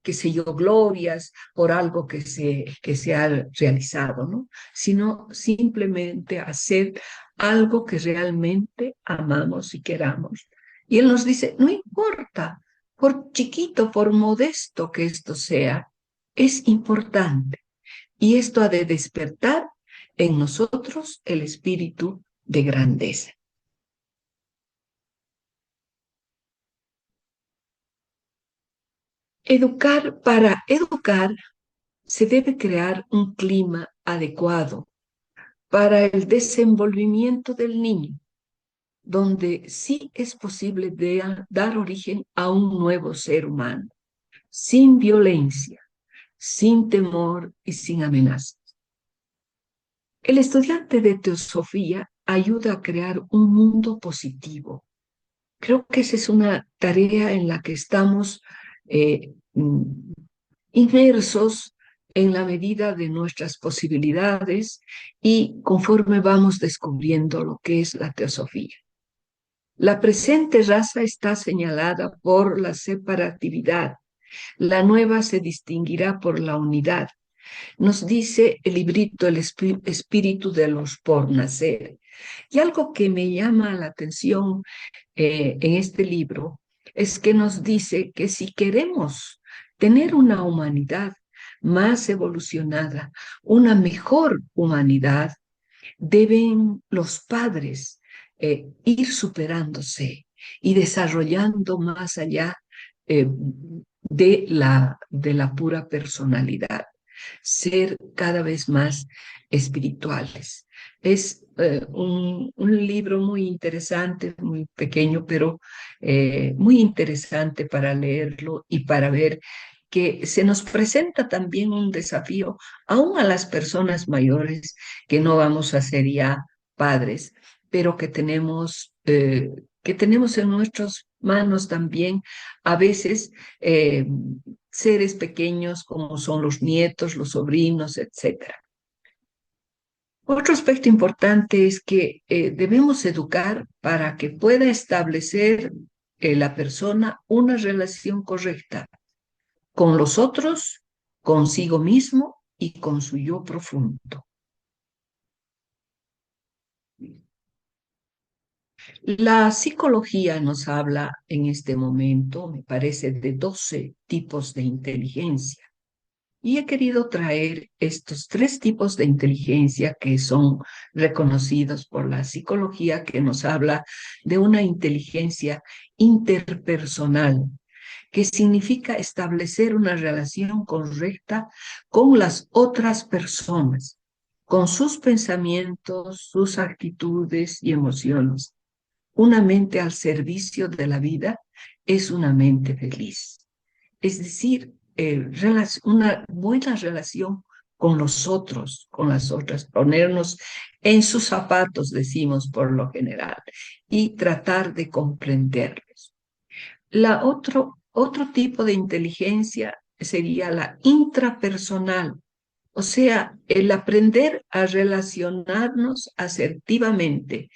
qué sé yo, glorias por algo que se ha realizado, ¿no? Sino simplemente hacer algo que realmente amamos y queramos. Y él nos dice, no importa, por chiquito, por modesto que esto sea, es importante. Y esto ha de despertar en nosotros el espíritu de grandeza. Para educar se debe crear un clima adecuado para el desenvolvimiento del niño, donde sí es posible dar origen a un nuevo ser humano, sin violencia, sin temor y sin amenazas. El estudiante de teosofía ayuda a crear un mundo positivo. Creo que esa es una tarea en la que estamos inmersos en la medida de nuestras posibilidades y conforme vamos descubriendo lo que es la teosofía. La presente raza está señalada por la separatividad. La nueva se distinguirá por la unidad. Nos dice el librito El espíritu de los por nacer. Y algo que me llama la atención en este libro es que nos dice que si queremos tener una humanidad más evolucionada, una mejor humanidad, deben los padres ir superándose y desarrollando más allá de la pura personalidad, ser cada vez más espirituales. Es un libro muy interesante, muy pequeño, pero muy interesante para leerlo y para ver que se nos presenta también un desafío, aún a las personas mayores, que no vamos a ser ya padres, pero que tenemos en nuestras manos también a veces seres pequeños como son los nietos, los sobrinos, etc. Otro aspecto importante es que debemos educar para que pueda establecer la persona una relación correcta con los otros, consigo mismo y con su yo profundo. La psicología nos habla en este momento, me parece, de 12 tipos de inteligencia. Y he querido traer estos 3 tipos de inteligencia que son reconocidos por la psicología, que nos habla de una inteligencia interpersonal, que significa establecer una relación correcta con las otras personas, con sus pensamientos, sus actitudes y emociones. Una mente al servicio de la vida es una mente feliz. Es decir, una buena relación con los otros, con las otras, ponernos en sus zapatos, decimos por lo general, y tratar de comprenderlos. Otro tipo de inteligencia sería la intrapersonal, o sea, el aprender a relacionarnos asertivamente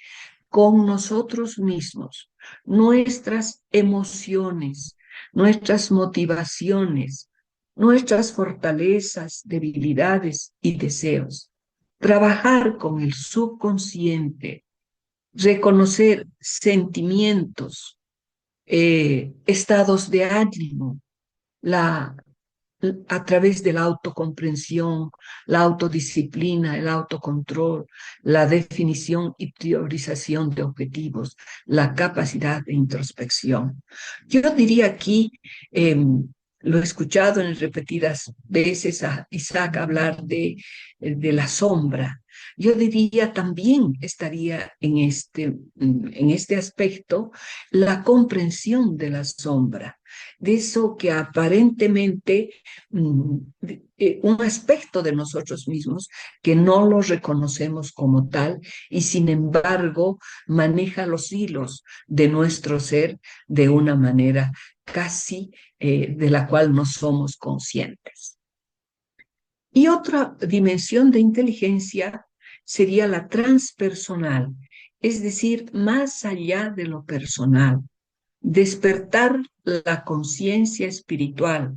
con nosotros mismos, nuestras emociones, nuestras motivaciones, nuestras fortalezas, debilidades y deseos. Trabajar con el subconsciente, reconocer sentimientos, estados de ánimo, la, a través de la autocomprensión, la autodisciplina, el autocontrol, la definición y priorización de objetivos, la capacidad de introspección. Yo diría aquí, lo he escuchado en repetidas veces a Isaac hablar de la sombra. Yo diría también estaría en este aspecto la comprensión de la sombra, de eso que aparentemente un aspecto de nosotros mismos que no lo reconocemos como tal y sin embargo maneja los hilos de nuestro ser de una manera casi de la cual no somos conscientes. Y otra dimensión de inteligencia sería la transpersonal, es decir, más allá de lo personal, despertar la conciencia espiritual,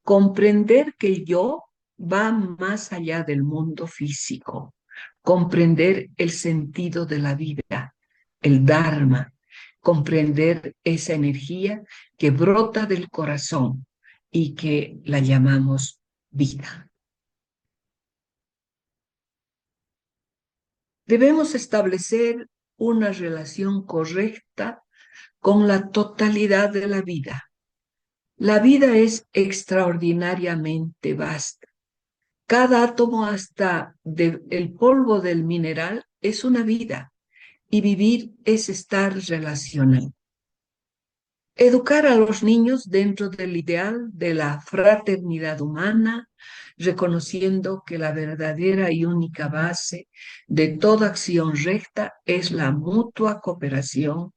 comprender que el yo va más allá del mundo físico, comprender el sentido de la vida, el Dharma, comprender esa energía que brota del corazón y que la llamamos vida. Debemos establecer una relación correcta con la totalidad de la vida. La vida es extraordinariamente vasta. Cada átomo hasta el polvo del mineral es una vida y vivir es estar relacionado. Educar a los niños dentro del ideal de la fraternidad humana, reconociendo que la verdadera y única base de toda acción recta es la mutua cooperación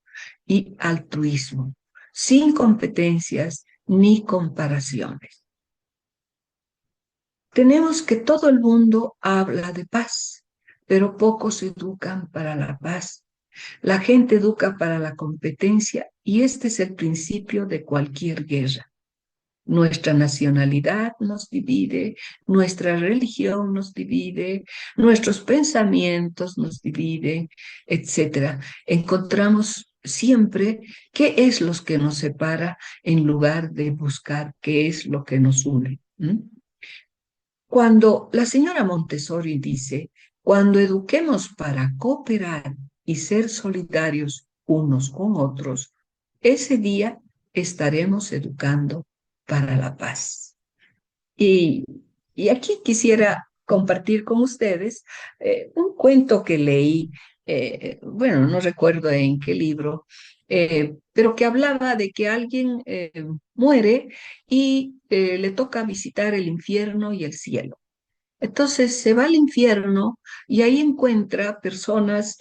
y altruismo, sin competencias ni comparaciones. Tenemos que todo el mundo habla de paz, pero pocos educan para la paz. La gente educa para la competencia y este es el principio de cualquier guerra. Nuestra nacionalidad nos divide, nuestra religión nos divide, nuestros pensamientos nos dividen, etcétera. Encontramos siempre qué es lo que nos separa en lugar de buscar qué es lo que nos une. Cuando la señora Montessori dice, cuando eduquemos para cooperar y ser solidarios unos con otros, ese día estaremos educando para la paz. Y, y aquí quisiera compartir con ustedes un cuento que leí, bueno, no recuerdo en qué libro, pero que hablaba de que alguien muere y le toca visitar el infierno y el cielo. Entonces se va al infierno y ahí encuentra personas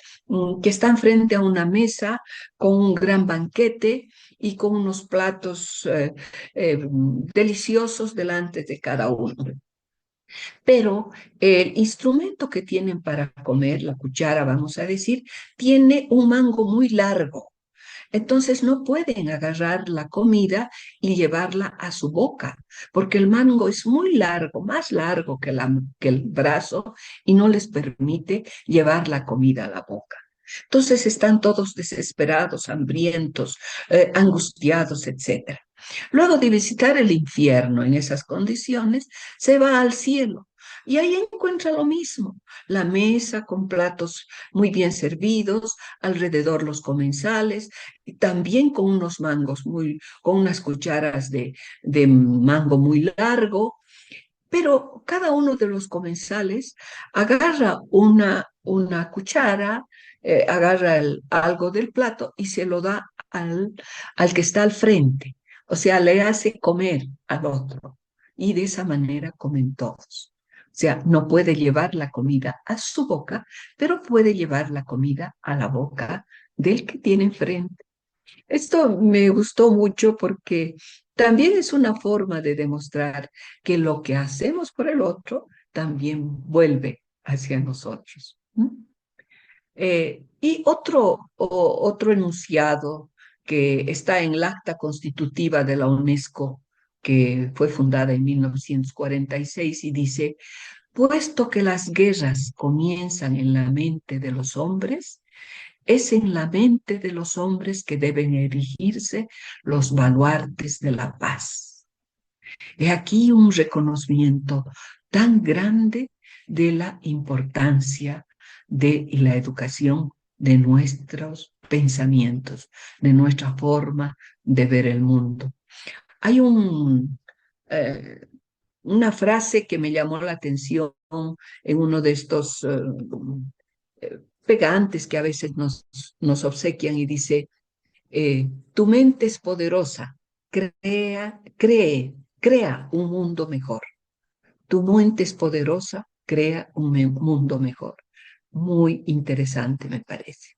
que están frente a una mesa con un gran banquete y con unos platos deliciosos delante de cada uno. Pero el instrumento que tienen para comer, la cuchara, vamos a decir, tiene un mango muy largo. Entonces no pueden agarrar la comida y llevarla a su boca, porque el mango es muy largo, más largo que el brazo, y no les permite llevar la comida a la boca. Entonces están todos desesperados, hambrientos, angustiados, etc. Luego de visitar el infierno en esas condiciones, se va al cielo. Y ahí encuentra lo mismo, la mesa con platos muy bien servidos, alrededor los comensales, y también con unos mangos con unas cucharas de mango muy largo, pero cada uno de los comensales agarra una cuchara, agarra algo del plato y se lo da al que está al frente. O sea, le hace comer al otro. Y de esa manera comen todos. O sea, no puede llevar la comida a su boca, pero puede llevar la comida a la boca del que tiene enfrente. Esto me gustó mucho porque también es una forma de demostrar que lo que hacemos por el otro también vuelve hacia nosotros. Y otro enunciado que está en el Acta Constitutiva de la UNESCO, que fue fundada en 1946 y dice, puesto que las guerras comienzan en la mente de los hombres, es en la mente de los hombres que deben erigirse los baluartes de la paz. He aquí un reconocimiento tan grande de la importancia de la educación de nuestros pensamientos, de nuestra forma de ver el mundo. Hay eh, una frase que me llamó la atención en uno de estos pegantes que a veces nos obsequian y dice, tu mente es poderosa, crea un mundo mejor. Tu mente es poderosa, crea un mundo mejor. Muy interesante, me parece.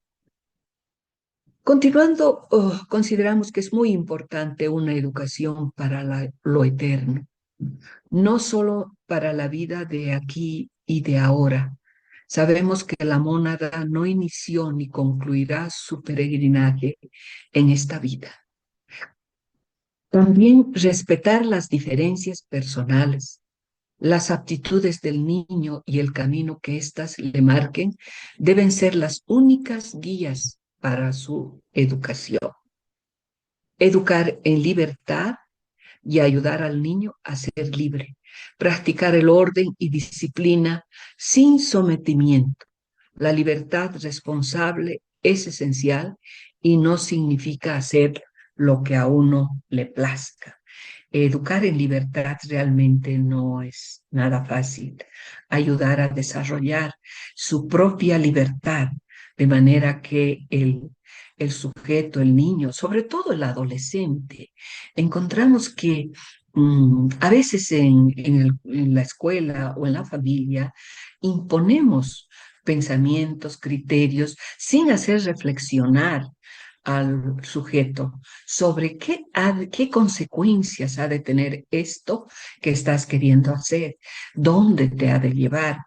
Continuando, consideramos que es muy importante una educación para lo eterno, no solo para la vida de aquí y de ahora. Sabemos que la mónada no inició ni concluirá su peregrinaje en esta vida. También respetar las diferencias personales, las aptitudes del niño y el camino que éstas le marquen deben ser las únicas guías para su educación. Educar en libertad y ayudar al niño a ser libre. Practicar el orden y disciplina sin sometimiento. La libertad responsable es esencial y no significa hacer lo que a uno le plazca. Educar en libertad realmente no es nada fácil. Ayudar a desarrollar su propia libertad de manera que el sujeto, el niño, sobre todo el adolescente, encontramos que a veces en la escuela o en la familia imponemos pensamientos, criterios, sin hacer reflexionar al sujeto sobre qué consecuencias ha de tener esto que estás queriendo hacer, dónde te ha de llevar,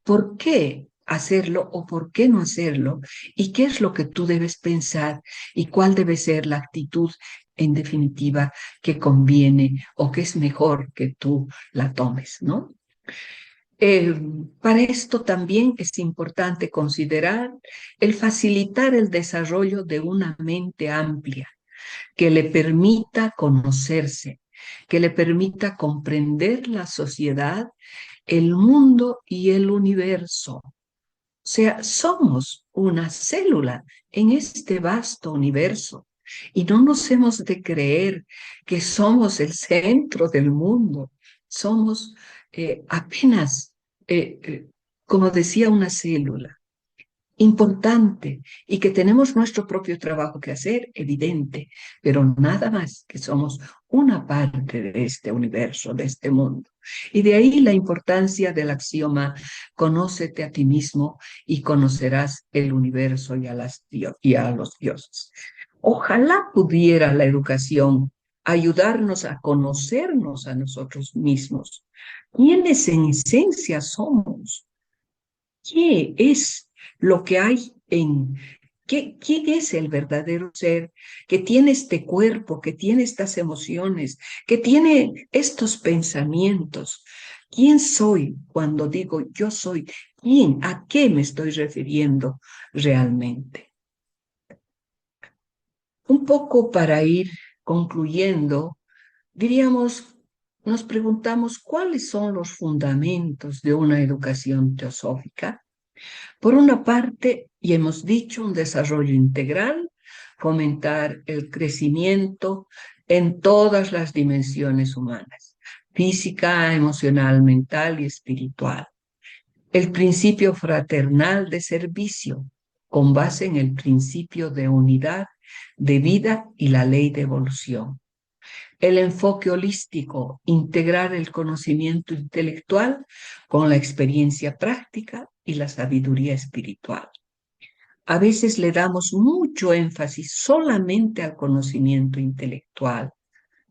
por qué hacerlo o por qué no hacerlo, y qué es lo que tú debes pensar y cuál debe ser la actitud, en definitiva, que conviene o que es mejor que tú la tomes, ¿no? Eh, para esto también es importante considerar el facilitar el desarrollo de una mente amplia que le permita conocerse, que le permita comprender la sociedad, el mundo y el universo. O sea, somos una célula en este vasto universo y no nos hemos de creer que somos el centro del mundo. Somos apenas, como decía, una célula importante y que tenemos nuestro propio trabajo que hacer, evidente, pero nada más que somos una parte de este universo, de este mundo. Y de ahí la importancia del axioma, conócete a ti mismo y conocerás el universo y a los dioses. Ojalá pudiera la educación ayudarnos a conocernos a nosotros mismos, quiénes en esencia somos. ¿Qué es lo que hay quién es el verdadero ser que tiene este cuerpo, que tiene estas emociones, que tiene estos pensamientos? ¿Quién soy cuando digo yo soy? ¿Quién? ¿A qué me estoy refiriendo realmente? Un poco para ir concluyendo, diríamos, nos preguntamos cuáles son los fundamentos de una educación teosófica. Por una parte, y hemos dicho, un desarrollo integral, fomentar el crecimiento en todas las dimensiones humanas, física, emocional, mental y espiritual. El principio fraternal de servicio, con base en el principio de unidad, de vida y la ley de evolución. El enfoque holístico, integrar el conocimiento intelectual con la experiencia práctica y la sabiduría espiritual. A veces le damos mucho énfasis solamente al conocimiento intelectual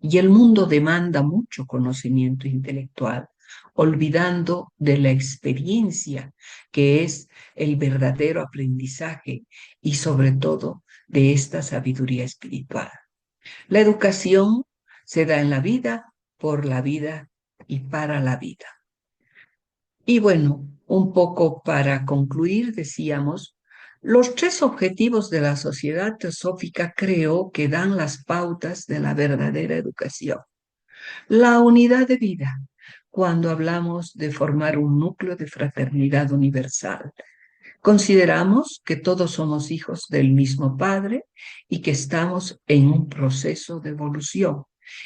y el mundo demanda mucho conocimiento intelectual, olvidando de la experiencia que es el verdadero aprendizaje y sobre todo de esta sabiduría espiritual. La educación se da en la vida, por la vida y para la vida. Y bueno, un poco para concluir, decíamos, los tres objetivos de la sociedad teosófica creo que dan las pautas de la verdadera educación. La unidad de vida, cuando hablamos de formar un núcleo de fraternidad universal. Consideramos que todos somos hijos del mismo Padre y que estamos en un proceso de evolución.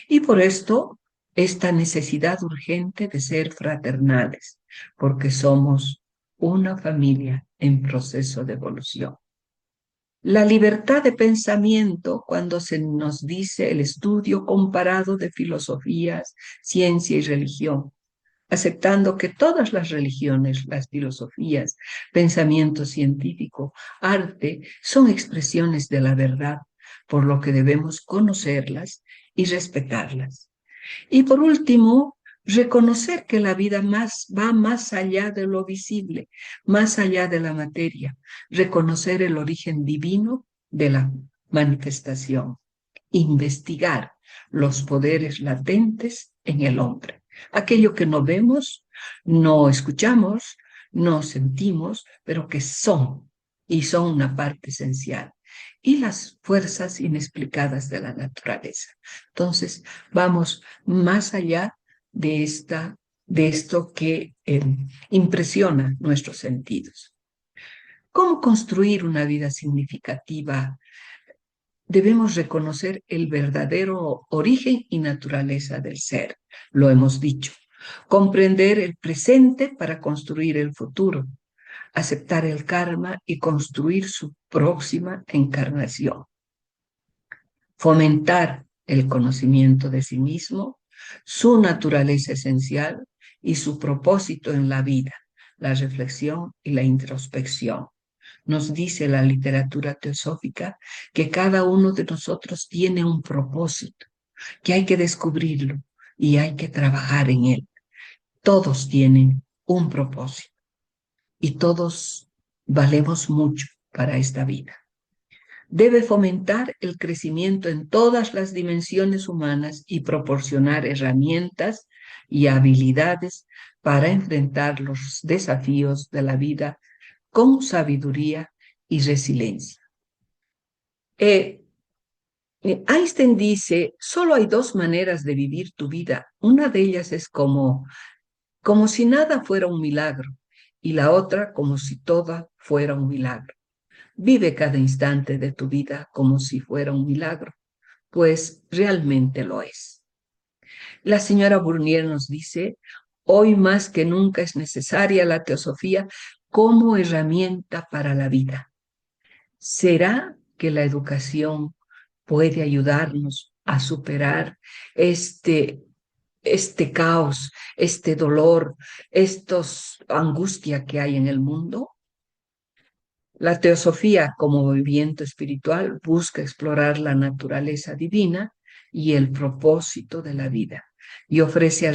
Y por esto, esta necesidad urgente de ser fraternales, porque somos una familia en proceso de evolución. La libertad de pensamiento, cuando se nos dice el estudio comparado de filosofías, ciencia y religión, aceptando que todas las religiones, las filosofías, pensamiento científico, arte, son expresiones de la verdad, por lo que debemos conocerlas y respetarlas. Y por último, reconocer que la vida va más allá de lo visible, más allá de la materia, reconocer el origen divino de la manifestación, investigar los poderes latentes en el hombre. Aquello que no vemos, no escuchamos, no sentimos, pero que son y son una parte esencial. Y las fuerzas inexplicadas de la naturaleza. Entonces, vamos más allá de esto que impresiona nuestros sentidos. ¿Cómo construir una vida significativa? Debemos reconocer el verdadero origen y naturaleza del ser, lo hemos dicho. Comprender el presente para construir el futuro. aceptar el karma y construir su próxima encarnación. Fomentar el conocimiento de sí mismo, su naturaleza esencial y su propósito en la vida, la reflexión y la introspección. Nos dice la literatura teosófica que cada uno de nosotros tiene un propósito, que hay que descubrirlo y hay que trabajar en él. Todos tienen un propósito y todos valemos mucho para esta vida. Debe fomentar el crecimiento en todas las dimensiones humanas y proporcionar herramientas y habilidades para enfrentar los desafíos de la vida con sabiduría y resiliencia. Einstein dice, solo hay dos maneras de vivir tu vida. Una de ellas es como si nada fuera un milagro y la otra como si todo fuera un milagro. Vive cada instante de tu vida como si fuera un milagro, pues realmente lo es. La señora Bournier nos dice, hoy más que nunca es necesaria la teosofía como herramienta para la vida. ¿Será que la educación puede ayudarnos a superar este caos, este dolor, estos angustia que hay en el mundo? La teosofía como movimiento espiritual busca explorar la naturaleza divina y el propósito de la vida y ofrece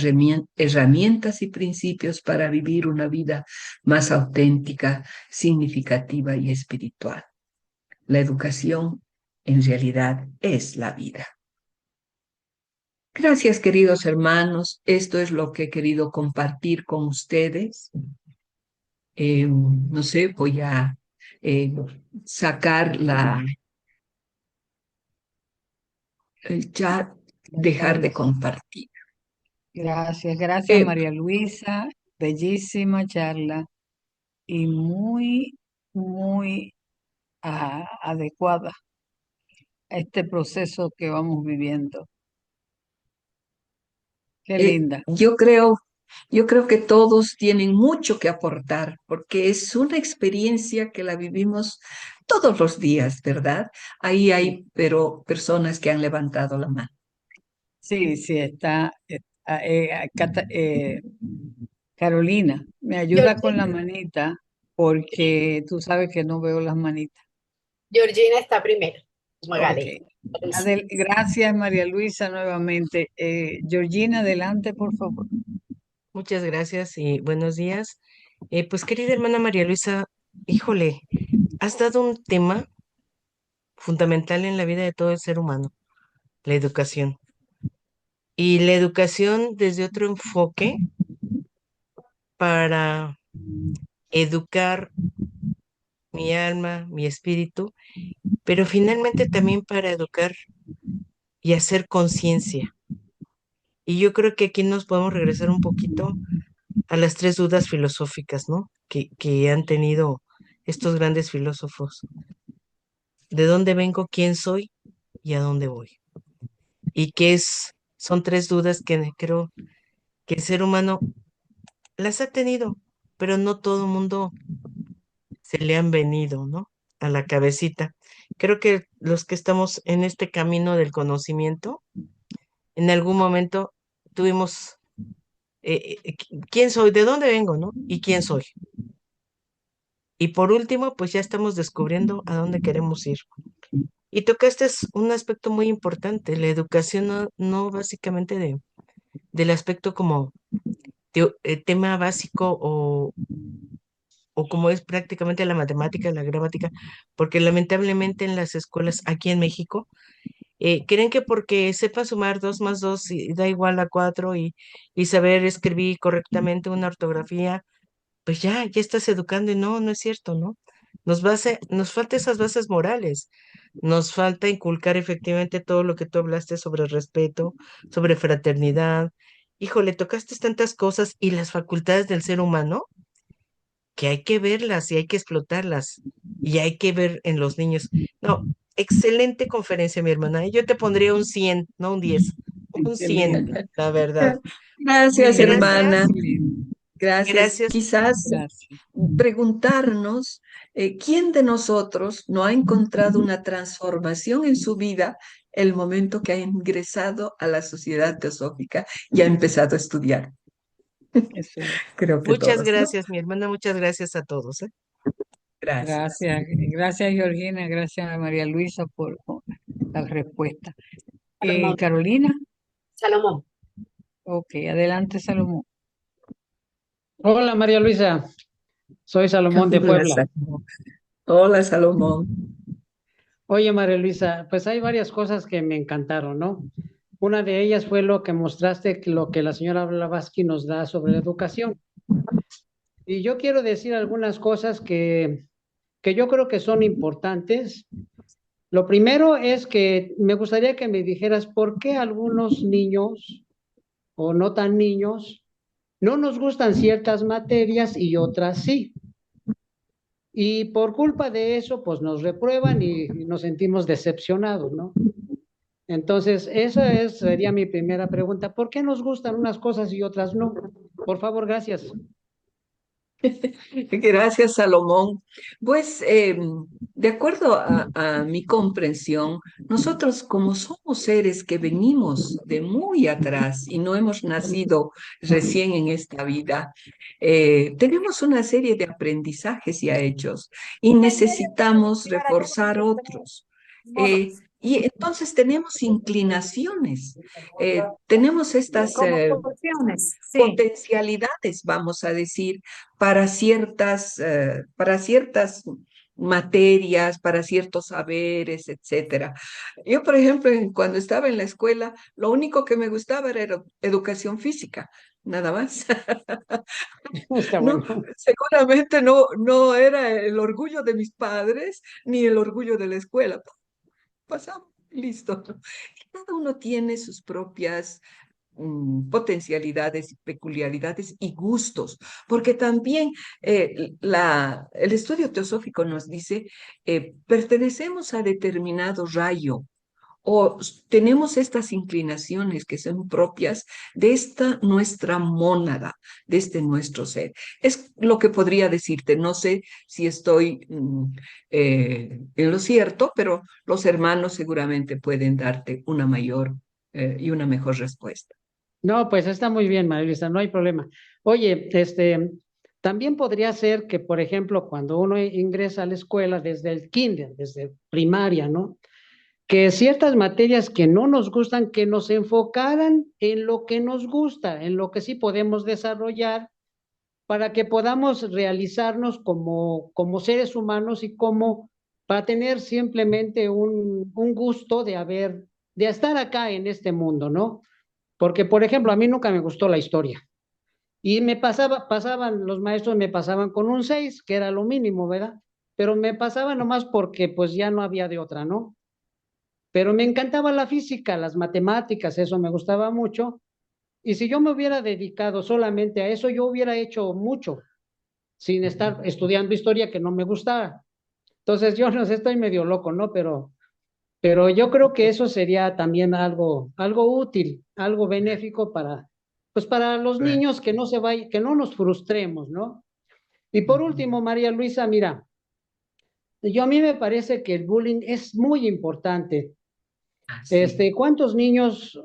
herramientas y principios para vivir una vida más auténtica, significativa y espiritual. La educación en realidad es la vida. Gracias, queridos hermanos. Esto es lo que he querido compartir con ustedes. No sé, voy a sacar el chat, dejar de compartir. Gracias, Eh, María Luisa. Bellísima charla y muy adecuada a este proceso que vamos viviendo. Qué eh, linda. yo creo, yo creo que todos tienen mucho que aportar porque es una experiencia que la vivimos todos los días, ¿verdad? Ahí hay, pero personas que han levantado la mano. Sí, sí, Carolina, me ayuda con la Georgina, manita porque tú sabes que no veo las manitas. Georgina está primero. Ok. Magali. Gracias, María Luisa, nuevamente. Georgina, adelante, por favor. Muchas gracias y buenos días. Pues querida hermana María Luisa, híjole, has dado un tema fundamental en la vida de todo el ser humano, la educación. Y la educación desde otro enfoque para educar mi alma, mi espíritu, pero finalmente también para educar y hacer conciencia. Y yo creo que aquí nos podemos regresar un poquito a las tres dudas filosóficas, ¿no? Que han tenido estos grandes filósofos. ¿De dónde vengo, quién soy y a dónde voy? Y son tres dudas que creo que el ser humano las ha tenido, pero no todo el mundo se le han venido, ¿no? A la cabecita. Creo que los que estamos en este camino del conocimiento, en algún momento tuvimos, ¿quién soy? ¿De dónde vengo, no? ¿Y quién soy? Y por último, pues ya estamos descubriendo a dónde queremos ir. Y tocaste un aspecto muy importante, la educación no básicamente del aspecto como tema básico o como es prácticamente la matemática, la gramática, porque lamentablemente en las escuelas aquí en México creen que porque sepa sumar 2 más 2 da igual a 4 y saber escribir correctamente una ortografía, pues ya estás educando y no es cierto, ¿no? Nos falta esas bases morales, nos falta inculcar efectivamente todo lo que tú hablaste sobre respeto, sobre fraternidad. Híjole, tocaste tantas cosas y las facultades del ser humano que hay que verlas y hay que explotarlas y hay que ver en los niños. No, excelente conferencia, mi hermana. Yo te pondría un 100, no un 10, un Qué 100, linda. la verdad. Gracias, Muy linda, hermana. Gracias muy linda. Gracias. Gracias. Quizás Gracias. preguntarnos quién de nosotros no ha encontrado una transformación en su vida el momento que ha ingresado a la Sociedad Teosófica y ha empezado a estudiar. Eso es. Creo que Muchas todos, ¿no? gracias, mi hermana, muchas gracias a todos, ¿eh? Gracias. Gracias, gracias Georgina, gracias María Luisa por la respuesta. Salomón. Carolina, Salomón. ok, adelante Salomón. Hola María Luisa, soy Salomón de Hola, Puebla. Salomón. Hola, Salomón. Oye María Luisa, pues hay varias cosas que me encantaron, ¿no? Una de ellas fue lo que mostraste, lo que la señora Blavatsky nos da sobre la educación. Y yo quiero decir algunas cosas que yo creo que son importantes. Lo primero es que me gustaría que me dijeras por qué algunos niños o no tan niños no nos gustan ciertas materias y otras sí. Y por culpa de eso, pues nos reprueban y nos sentimos decepcionados, ¿no? Entonces, sería mi primera pregunta. ¿Por qué nos gustan unas cosas y otras no? Por favor, gracias. Gracias, Salomón. Pues, de acuerdo a mi comprensión, nosotros como somos seres que venimos de muy atrás y no hemos nacido recién en esta vida, tenemos una serie de aprendizajes ya hechos y necesitamos reforzar otros. Y entonces tenemos inclinaciones, tenemos estas potencialidades, vamos a decir, para ciertas materias, para ciertos saberes, etcétera. Yo, por ejemplo, cuando estaba en la escuela, lo único que me gustaba era educación física, nada más. Está No, bueno. seguramente no era el orgullo de mis padres ni el orgullo de la escuela. Pasamos, listo. Cada uno tiene sus propias potencialidades, peculiaridades y gustos, porque también el estudio teosófico nos dice, pertenecemos a determinado rayo o tenemos estas inclinaciones que son propias de esta nuestra mónada, de este nuestro ser. Es lo que podría decirte, no sé si estoy en lo cierto, pero los hermanos seguramente pueden darte una mayor y una mejor respuesta. No, pues está muy bien, María Luisa, no hay problema. Oye, también podría ser que, por ejemplo, cuando uno ingresa a la escuela desde el kinder, desde primaria, ¿no? Que ciertas materias que no nos gustan, que nos enfocaran en lo que nos gusta, en lo que sí podemos desarrollar, para que podamos realizarnos como seres humanos y para tener simplemente un gusto de estar acá en este mundo, ¿no? Porque, por ejemplo, a mí nunca me gustó la historia. Y los maestros me pasaban con un 6 que era lo mínimo, ¿verdad? Pero me pasaban nomás porque pues ya no había de otra, ¿no? Pero me encantaba la física, las matemáticas, eso me gustaba mucho. Y si yo me hubiera dedicado solamente a eso, yo hubiera hecho mucho, sin estar estudiando historia que no me gustaba. Entonces, yo no sé, estoy medio loco, ¿no? Pero yo creo que eso sería también algo útil, algo benéfico pues para los Sí. niños que no se vayan, que no nos frustremos, ¿no? Y por último, María Luisa, mira, a mí me parece que el bullying es muy importante. Así. ¿Cuántos niños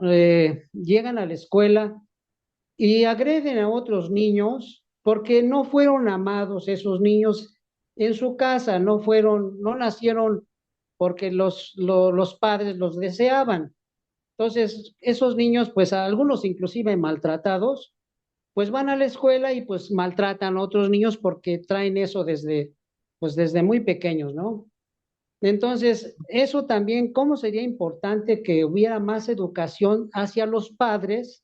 llegan a la escuela y agreden a otros niños porque no fueron amados esos niños en su casa, no nacieron porque los padres los deseaban? Entonces, esos niños, pues algunos inclusive maltratados, pues van a la escuela y pues maltratan a otros niños porque traen eso pues desde muy pequeños, ¿no? Entonces, eso también, ¿cómo sería importante que hubiera más educación hacia los padres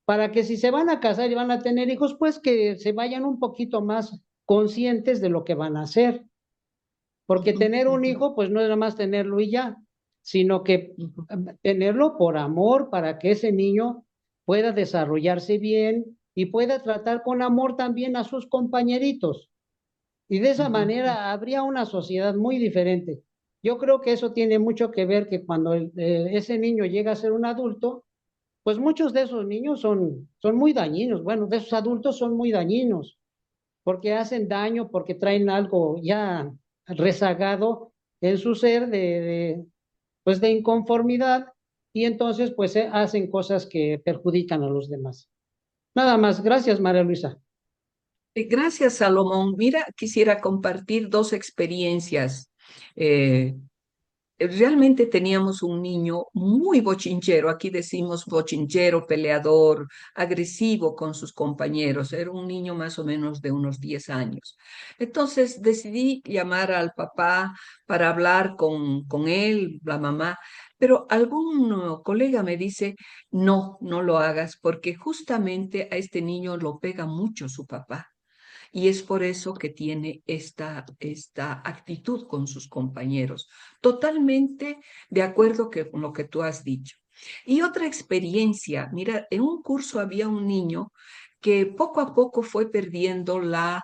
para que si se van a casar y van a tener hijos, pues que se vayan un poquito más conscientes de lo que van a hacer? Porque tener un hijo, pues no es nada más tenerlo y ya, sino que tenerlo por amor para que ese niño pueda desarrollarse bien y pueda tratar con amor también a sus compañeritos. Y de esa manera habría una sociedad muy diferente. Yo creo que eso tiene mucho que ver que cuando ese niño llega a ser un adulto, pues muchos de esos niños son muy dañinos. Bueno, de esos adultos son muy dañinos porque hacen daño, porque traen algo ya rezagado en su ser pues de inconformidad y entonces pues hacen cosas que perjudican a los demás. Nada más, gracias María Luisa. Gracias, Salomón. Mira, quisiera compartir dos experiencias. Eh, Realmente teníamos un niño muy bochinchero, aquí decimos bochinchero, peleador, agresivo con sus compañeros. Era un niño más o menos de unos 10 años. Entonces decidí llamar al papá para hablar con él, la mamá, pero algún colega me dice, no, no lo hagas, porque justamente a este niño lo pega mucho su papá. Y es por eso que tiene esta actitud con sus compañeros. Totalmente de acuerdo con lo que tú has dicho. Y otra experiencia, mira, en un curso había un niño que poco a poco fue perdiendo la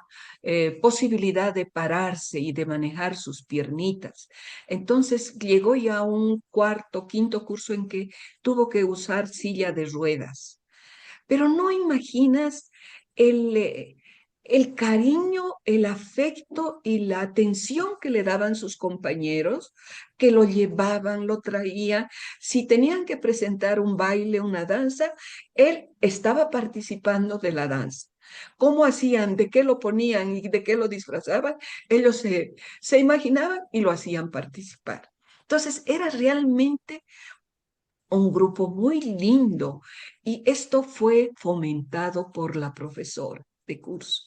posibilidad de pararse y de manejar sus piernitas. Entonces llegó ya a un cuarto, quinto curso en que tuvo que usar silla de ruedas. Pero no imaginas el cariño, el afecto y la atención que le daban sus compañeros, que lo llevaban, lo traían. Si tenían que presentar un baile, una danza, él estaba participando de la danza. ¿Cómo hacían? ¿De qué lo ponían y de qué lo disfrazaban? Ellos se imaginaban y lo hacían participar. Entonces, era realmente un grupo muy lindo y esto fue fomentado por la profesora de curso.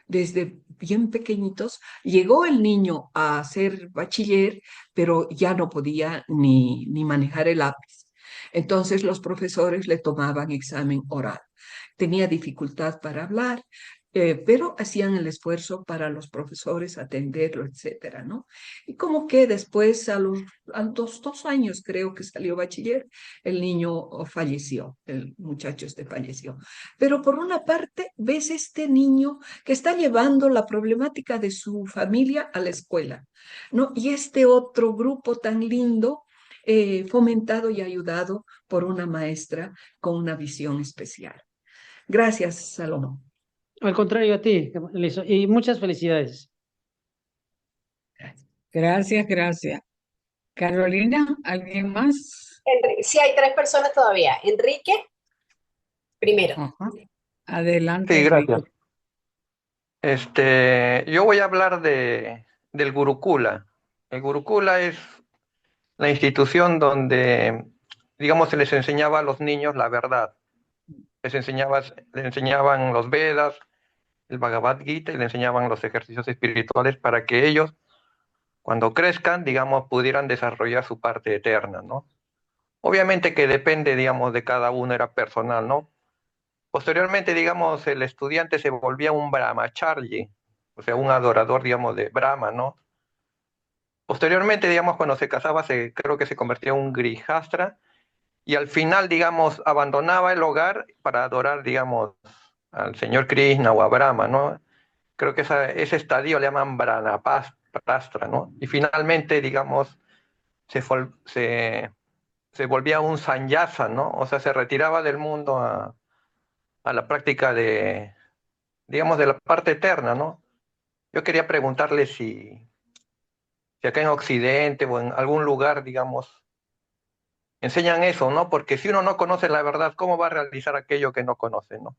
Desde bien pequeñitos llegó el niño a ser bachiller, pero ya no podía ni manejar el lápiz. Entonces los profesores le tomaban examen oral. Tenía dificultad para hablar, pero hacían el esfuerzo para los profesores atenderlo, etcétera, ¿no? Y como que después, a los 2 años creo que salió bachiller, el niño falleció, el muchacho falleció. Pero por una parte, ves este niño que está llevando la problemática de su familia a la escuela, ¿no? Y este otro grupo tan lindo, fomentado y ayudado por una maestra con una visión especial. Gracias, Salomón. Al contrario a ti, Lizo, y muchas felicidades. Gracias, gracias. Carolina, ¿alguien más? Sí, hay 3 personas todavía. Enrique, primero. Ajá. Adelante, Sí, Enrique. gracias. Yo voy a hablar del Gurukula. El Gurukula es la institución donde, digamos, se les enseñaba a los niños la verdad. Les enseñaban los Vedas, el Bhagavad Gita y les enseñaban los ejercicios espirituales para que ellos, cuando crezcan, digamos, pudieran desarrollar su parte eterna, ¿no? Obviamente que depende, digamos, de cada uno, era personal, ¿no? Posteriormente, digamos, el estudiante se volvía un brahmacharya, o sea, un adorador, digamos, de Brahma, ¿no? Posteriormente, digamos, cuando se casaba, creo que se convertía en un grihastra, y al final, digamos, abandonaba el hogar para adorar, digamos, al señor Krishna o a Brahma, ¿no? Creo que ese estadio le llaman Brahmapastra, ¿no? Y finalmente, digamos, se volvía un sannyasa, ¿no? O sea, se retiraba del mundo a la práctica digamos, de la parte eterna, ¿no? Yo quería preguntarle si acá en Occidente o en algún lugar, digamos, enseñan eso, ¿no? Porque si uno no conoce la verdad, ¿cómo va a realizar aquello que no conoce, ¿no?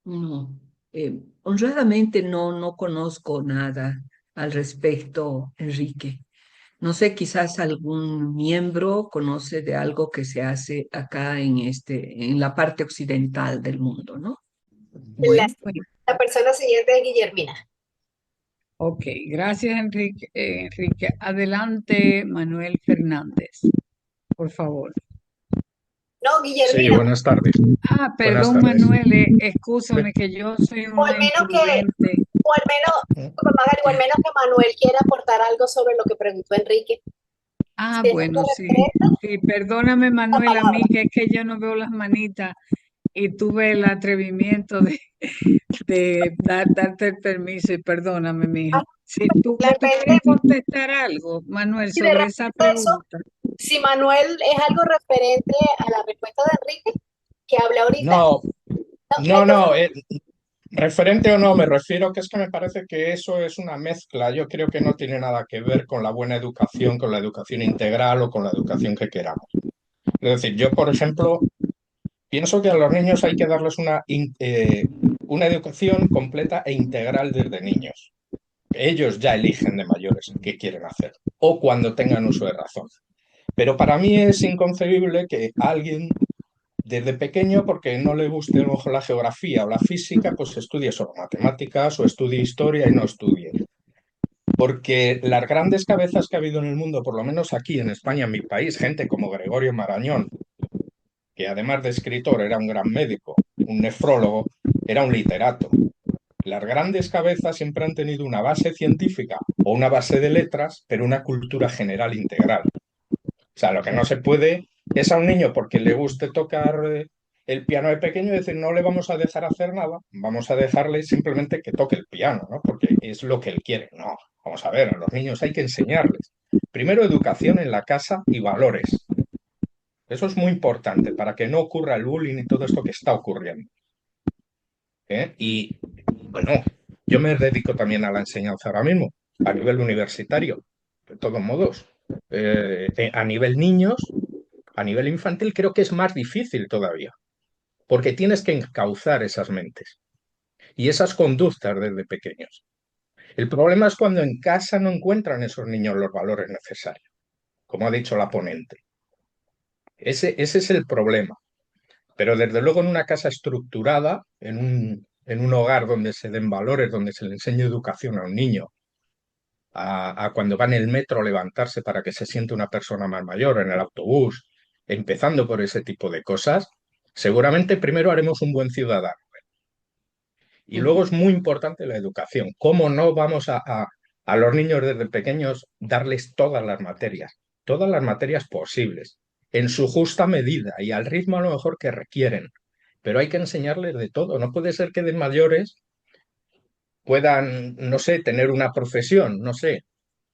No, honradamente no conozco nada al respecto, Enrique. No sé, quizás algún miembro conoce de algo que se hace acá en la parte occidental del mundo, ¿no? La, Bueno, pues, la persona siguiente es Guillermina. ok, gracias, Enrique. Enrique, adelante, Manuel Fernández, por favor. No, Sí, Guillermina. buenas tardes. Ah, Buenas perdón, tardes. Manuel, excúsame que yo soy O al una menos imprudente. o al menos que Manuel quiera aportar algo sobre lo que preguntó Enrique. Ah, Si es bueno, algo sí. concreto, Sí, perdóname, la Manuel, a mí palabra. que es que yo no veo las manitas y tuve el atrevimiento de darte el permiso y perdóname, Ah, mijo. Si tú de quieres repente, contestar algo, Manuel, y de sobre esa repente eso, pregunta. Si Manuel es algo referente a la respuesta de Enrique, que hablé ahorita. No, No, no, referente o no, me refiero que es que me parece que eso es una mezcla. Yo creo que no tiene nada que ver con la buena educación, con la educación integral o con la educación que queramos. Es decir, yo, por ejemplo, pienso que a los niños hay que darles una educación completa e integral desde niños. Ellos ya eligen de mayores qué quieren hacer o cuando tengan uso de razón. Pero para mí es inconcebible que alguien desde pequeño, porque no le guste a lo mejor la geografía o la física, pues estudie solo matemáticas o estudie historia y no estudie. Porque las grandes cabezas que ha habido en el mundo, por lo menos aquí en España, en mi país, gente como Gregorio Marañón, que además de escritor era un gran médico, un nefrólogo, era un literato. Las grandes cabezas siempre han tenido una base científica o una base de letras, pero una cultura general integral. O sea, lo que no se puede es a un niño porque le guste tocar el piano de pequeño y decir no le vamos a dejar hacer nada, vamos a dejarle simplemente que toque el piano, ¿no? Porque es lo que él quiere. No, vamos a ver, a los niños hay que enseñarles. Primero, educación en la casa y valores. Eso es muy importante para que no ocurra el bullying y todo esto que está ocurriendo. Y bueno, yo me dedico también a la enseñanza ahora mismo, a nivel universitario, de todos modos. A nivel niños, a nivel infantil, creo que es más difícil todavía, porque tienes que encauzar esas mentes y esas conductas desde pequeños. El problema es cuando en casa no encuentran esos niños los valores necesarios, como ha dicho la ponente. Ese es el problema. Pero desde luego en una casa estructurada, en un hogar donde se den valores, donde se le enseñe educación a un niño, a cuando va en el metro levantarse para que se siente una persona más mayor, en el autobús, empezando por ese tipo de cosas, seguramente primero haremos un buen ciudadano. Y luego es muy importante la educación. ¿Cómo no vamos a los niños desde pequeños darles todas las materias posibles, en su justa medida y al ritmo a lo mejor que requieren? Pero hay que enseñarles de todo. No puede ser que de mayores puedan, no sé, tener una profesión, no sé,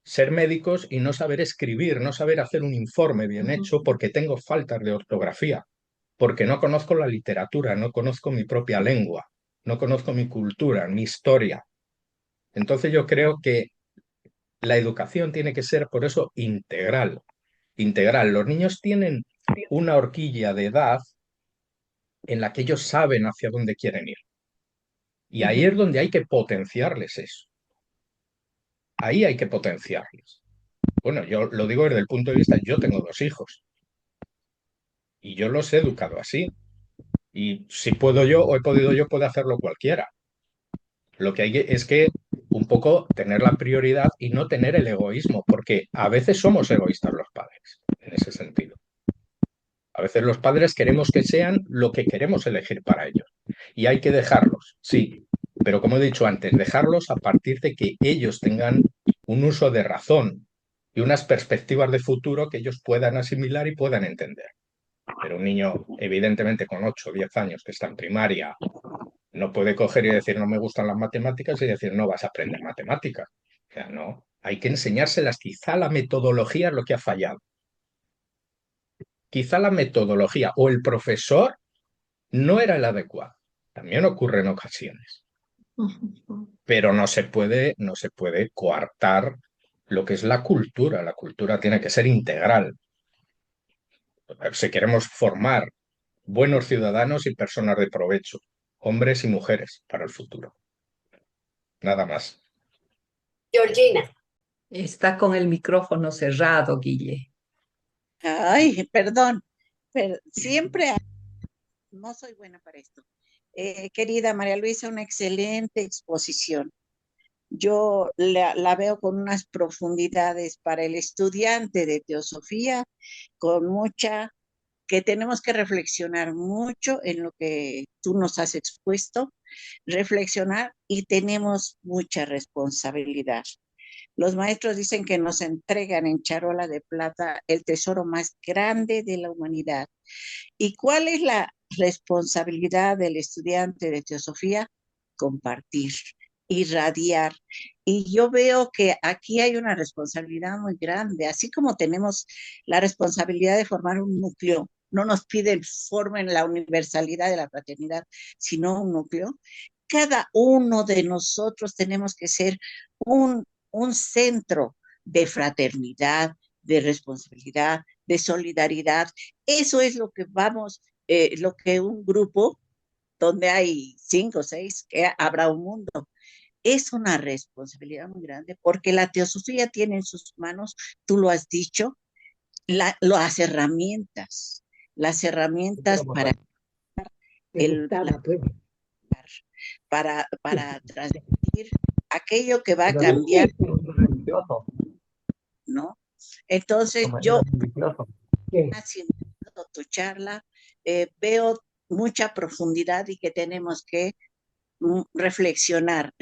ser médicos y no saber escribir, no saber hacer un informe bien hecho porque tengo faltas de ortografía, porque no conozco la literatura, no conozco mi propia lengua, no conozco mi cultura, mi historia. Entonces yo creo que la educación tiene que ser por eso integral, integral. Los niños tienen una horquilla de edad en la que ellos saben hacia dónde quieren ir. Y ahí es donde hay que potenciarles eso. Ahí hay que potenciarles. Bueno, yo lo digo desde el punto de vista, yo tengo 2 hijos y yo los he educado así. Y si puedo yo o he podido yo, puede hacerlo cualquiera. Lo que hay es que un poco tener la prioridad y no tener el egoísmo, porque a veces somos egoístas los padres, en ese sentido. A veces los padres queremos que sean lo que queremos elegir para ellos. Y hay que dejarlos, sí, pero como he dicho antes, dejarlos a partir de que ellos tengan un uso de razón y unas perspectivas de futuro que ellos puedan asimilar y puedan entender. Pero un niño, evidentemente, con 8 o 10 años que está en primaria, no puede coger y decir no me gustan las matemáticas y decir no vas a aprender matemáticas. O sea, no, hay que enseñárselas. Quizá la metodología es lo que ha fallado. Quizá la metodología o el profesor no era el adecuado. También ocurre en ocasiones. Pero no se puede coartar lo que es la cultura. La cultura tiene que ser integral. Si queremos formar buenos ciudadanos y personas de provecho, hombres y mujeres para el futuro. Nada más. Georgina. Está con el micrófono cerrado, Guille. Ay, perdón, pero siempre no soy buena para esto. Querida María Luisa, una excelente exposición. Yo la veo con unas profundidades para el estudiante de teosofía, con mucha, que tenemos que reflexionar mucho en lo que tú nos has expuesto, reflexionar y tenemos mucha responsabilidad. Los maestros dicen que nos entregan en charola de plata el tesoro más grande de la humanidad. ¿Y cuál es la responsabilidad del estudiante de teosofía? Compartir, irradiar Y yo veo que aquí hay una responsabilidad muy grande, así como tenemos la responsabilidad de formar un núcleo. No nos piden formen la universalidad de la fraternidad, sino un núcleo. Cada uno de nosotros tenemos que ser un centro de fraternidad, de responsabilidad, de solidaridad. Eso es lo que vamos, lo que un grupo donde hay 5 o 6, que habrá un mundo. Es una responsabilidad muy grande porque la teosofía tiene en sus manos, tú lo has dicho, las herramientas para para transmitir aquello que va a cambiar, ¿no? Entonces yo, haciendo tu charla, veo mucha profundidad y que tenemos que reflexionar.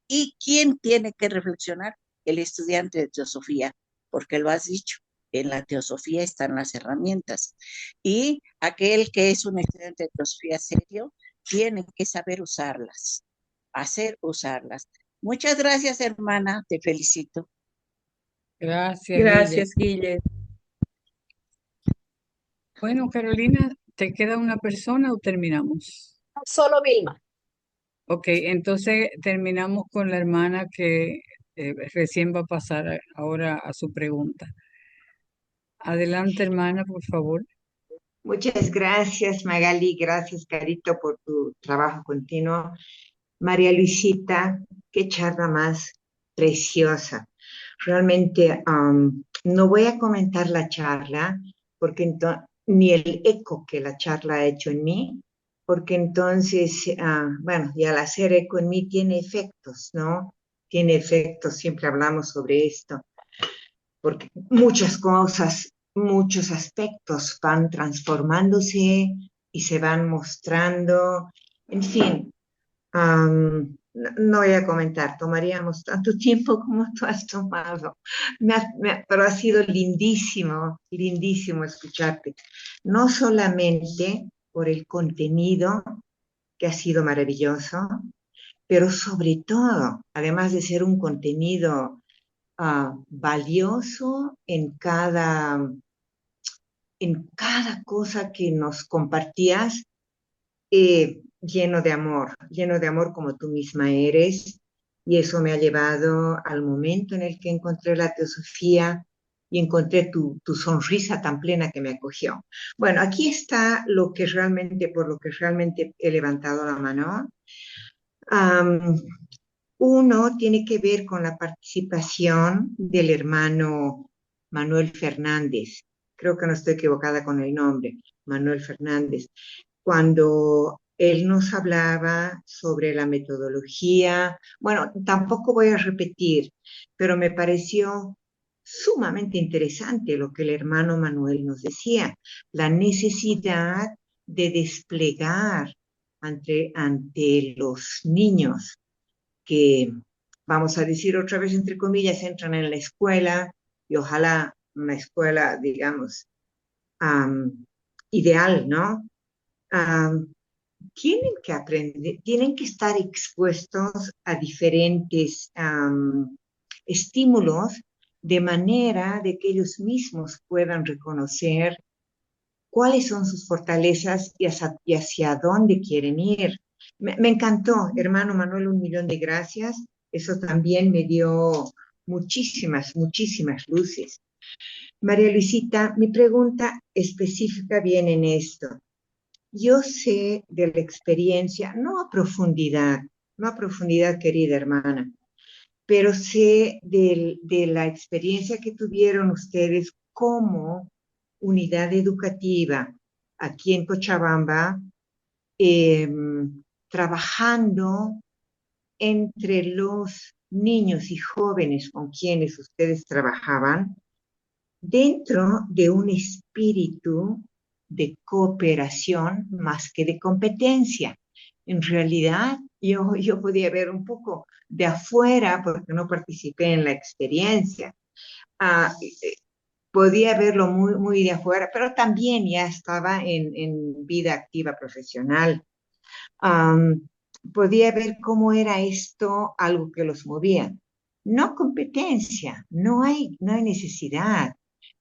¿Y quién tiene que reflexionar? El estudiante de teosofía, porque lo has dicho, en la teosofía están las herramientas. Y aquel que es un estudiante de teosofía serio, tiene que saber usarlas, usarlas. Muchas gracias, hermana, te felicito. Gracias, Guille. Gracias, Guille. Bueno, Carolina, ¿te queda una persona o terminamos? Solo Vilma. Ok, entonces terminamos con la hermana que recién va a pasar ahora a su pregunta. Adelante, hermana, por favor. Muchas gracias, Magali. Gracias, Carito, por tu trabajo continuo. María Luisita, qué charla más preciosa. Realmente no voy a comentar la charla porque ni el eco que la charla ha hecho en mí, porque entonces, bueno, y al hacer eco en mí tiene efectos, ¿no? Tiene efectos, siempre hablamos sobre esto, porque muchas cosas, muchos aspectos van transformándose y se van mostrando, en fin. No voy a comentar, tomaríamos tanto tiempo como tú has tomado, pero ha sido lindísimo, lindísimo escucharte, no solamente por el contenido, que ha sido maravilloso, pero sobre todo, además de ser un contenido valioso en cada cosa que nos compartías, lleno de amor como tú misma eres, y eso me ha llevado al momento en el que encontré la teosofía y encontré tu sonrisa tan plena que me acogió. Bueno, aquí está por lo que realmente he levantado la mano. Uno tiene que ver con la participación del hermano Manuel Fernández. Creo que no estoy equivocada con el nombre, Manuel Fernández, cuando él nos hablaba sobre la metodología. Bueno, tampoco voy a repetir, pero me pareció sumamente interesante lo que el hermano Manuel nos decía, la necesidad de desplegar ante los niños que, vamos a decir otra vez entre comillas, entran en la escuela, y ojalá una escuela, digamos, ideal, ¿no? Tienen que aprender, tienen que estar expuestos a diferentes estímulos de manera de que ellos mismos puedan reconocer cuáles son sus fortalezas y hacia dónde quieren ir. Me encantó, hermano Manuel, 1.000.000 de gracias. Eso también me dio muchísimas, muchísimas luces. María Luisita, mi pregunta específica viene en esto. Yo sé de la experiencia, no a profundidad, querida hermana, pero sé de la experiencia que tuvieron ustedes como unidad educativa aquí en Cochabamba, trabajando entre los niños y jóvenes con quienes ustedes trabajaban, dentro de un espíritu de cooperación más que de competencia. En realidad, yo podía ver un poco de afuera, porque no participé en la experiencia, podía verlo muy, muy de afuera, pero también ya estaba en vida activa profesional. podía ver cómo era esto algo que los movía. No competencia, no hay necesidad,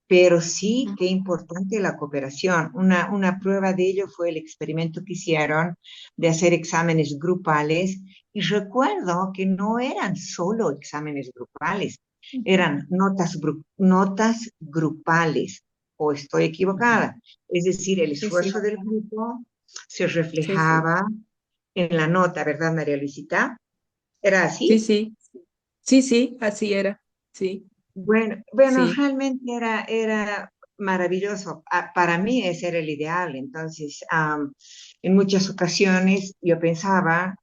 pero sí qué importante la cooperación. Una prueba de ello fue el experimento que hicieron de hacer exámenes grupales y recuerdo que no eran solo exámenes grupales, eran notas grupales, o estoy equivocada. Es decir, el Sí, sí, esfuerzo del grupo se sí, sí, reflejaba en la nota, ¿verdad, María Luisita? ¿Era sí, así? sí, sí, sí, así era, sí, Bueno, sí. realmente era maravilloso. Para mí ese era el ideal. Entonces, en muchas ocasiones yo pensaba,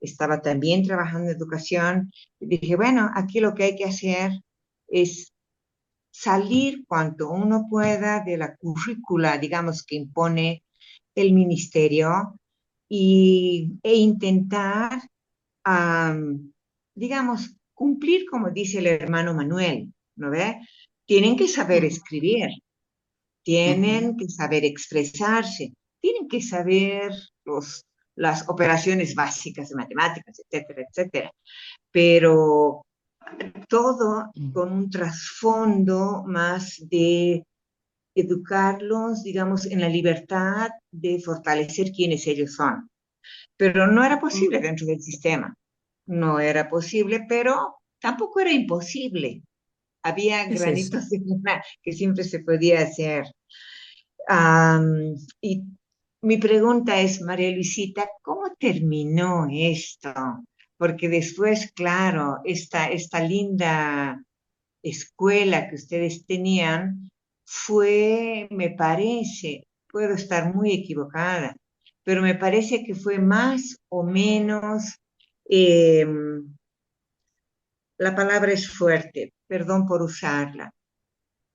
estaba también trabajando en educación, y dije, bueno, aquí lo que hay que hacer es salir cuanto uno pueda de la currícula, digamos, que impone el ministerio e intentar, digamos, cumplir como dice el hermano Manuel, ¿no ve? Tienen que saber Ujú, escribir, ujú. tienen que saber expresarse, tienen que saber las operaciones básicas de matemáticas, etcétera, etcétera. Pero todo con un trasfondo más de educarlos, digamos, en la libertad de fortalecer quienes ellos son. Pero no era posible dentro del sistema. No era posible, pero tampoco era imposible. Había Es eso. granitos de arena que siempre se podía hacer. Y mi pregunta es, María Luisita, ¿cómo terminó esto? Porque después, claro, esta linda escuela que ustedes tenían fue, me parece, puedo estar muy equivocada, pero me parece que fue más o menos, eh, la palabra es fuerte, perdón por usarla,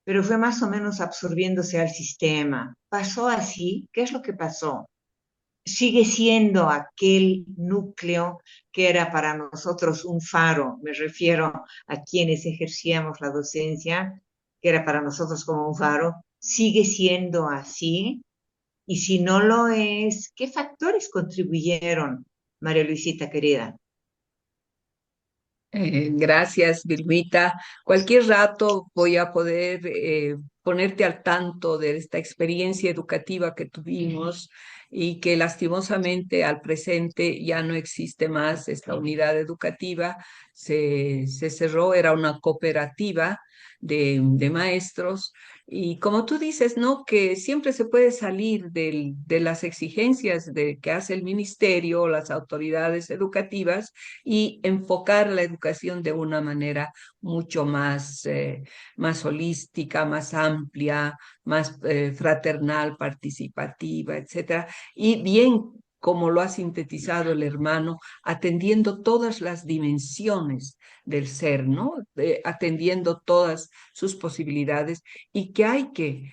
pero fue más o menos absorbiéndose al sistema. ¿Pasó así? ¿Qué es lo que pasó? Sigue siendo aquel núcleo que era para nosotros un faro, me refiero a quienes ejercíamos la docencia, que era para nosotros como un faro, sigue siendo así, y si no lo es, ¿qué factores contribuyeron, María Luisita querida? Gracias, Vilmita. Cualquier rato voy a poder ponerte al tanto de esta experiencia educativa que tuvimos y que lastimosamente al presente ya no existe más esta unidad educativa. Se cerró, era una cooperativa de maestros. Y como tú dices, ¿no? Que siempre se puede salir de las exigencias que hace el ministerio o las autoridades educativas y enfocar la educación de una manera mucho más holística, más amplia, más fraternal, participativa, etcétera. Y bien, como lo ha sintetizado el hermano, atendiendo todas las dimensiones del ser, ¿no? Atendiendo todas sus posibilidades y que hay que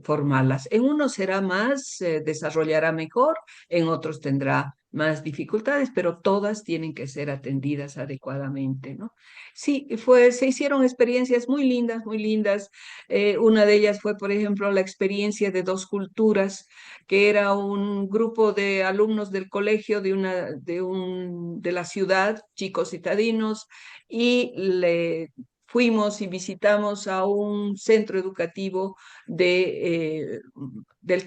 formarlas. En uno será más, desarrollará mejor, en otros tendrá más dificultades, pero todas tienen que ser atendidas adecuadamente, ¿no? Sí, se hicieron experiencias muy lindas, muy lindas. Una de ellas fue, por ejemplo, la experiencia de Dos Culturas, que era un grupo de alumnos del colegio de la ciudad, chicos citadinos, y fuimos y visitamos a un centro educativo del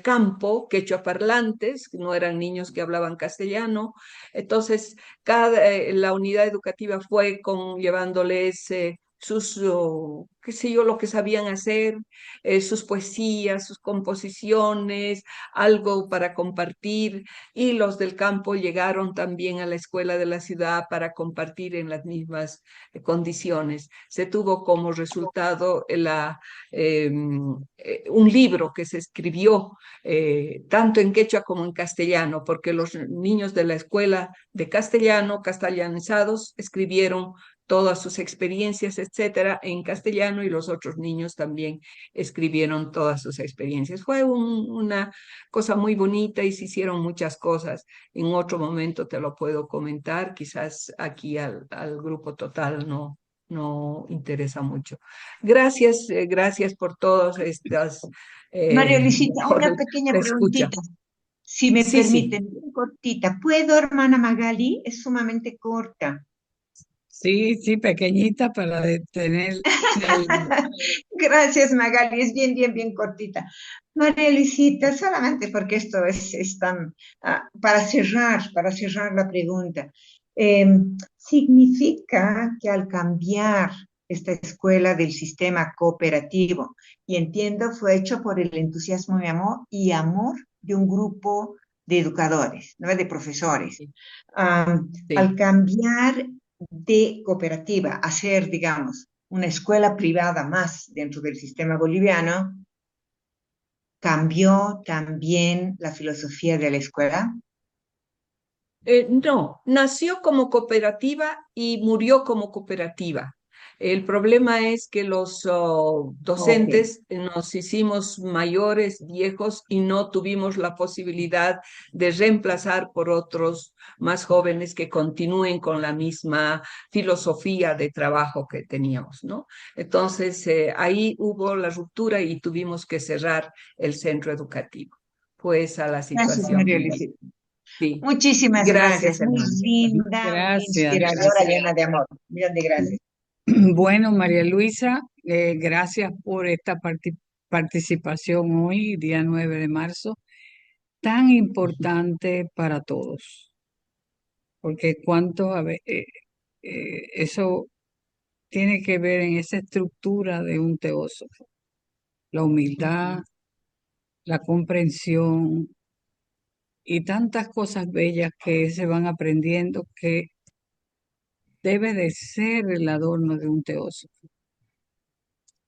campo, quechua parlantes, no eran niños que hablaban castellano. Entonces, la unidad educativa fue llevándoles qué sé yo, lo que sabían hacer, sus poesías, sus composiciones, algo para compartir, y los del campo llegaron también a la escuela de la ciudad para compartir en las mismas condiciones. Se tuvo como resultado un libro que se escribió tanto en quechua como en castellano, porque los niños de la escuela de castellano, castellanizados, escribieron todas sus experiencias, etcétera, en castellano, y los otros niños también escribieron todas sus experiencias. Fue una cosa muy bonita y se hicieron muchas cosas. En otro momento te lo puedo comentar, quizás aquí al grupo total no interesa mucho. Gracias, gracias por todas estas, María Luisita, por una pequeña la escucha. preguntita. Si me Sí, sí. permiten, bien cortita. ¿Puedo, hermana Magali? Es sumamente corta. Sí, sí, pequeñita para detener el... Gracias, Magali. Es bien cortita. María Luisita, solamente porque esto es tan... para cerrar la pregunta. Significa que al cambiar esta escuela del sistema cooperativo, y entiendo fue hecho por el entusiasmo y amor de un grupo de educadores, ¿no? De profesores. Sí. Al cambiar de cooperativa a ser, digamos, una escuela privada más dentro del sistema boliviano, ¿cambió también la filosofía de la escuela? No, nació como cooperativa y murió como cooperativa. El problema es que los Ok. docentes nos hicimos mayores, viejos y no tuvimos la posibilidad de reemplazar por otros más jóvenes que continúen con la misma filosofía de trabajo que teníamos, ¿no? Entonces, ahí hubo la ruptura y tuvimos que cerrar el centro educativo. Pues a la Gracias, situación María que nos... Luisita. Sí. Muchísimas Gracias, gracias. Muy hermano. linda, muy Gracias. inspiradora, llena de amor. Millón de gracias. Bueno, María Luisa, gracias por esta participación hoy, día 9 de marzo, tan importante para todos, porque eso tiene que ver en esa estructura de un teósofo, la humildad, la comprensión y tantas cosas bellas que se van aprendiendo que debe de ser el adorno de un teósofo.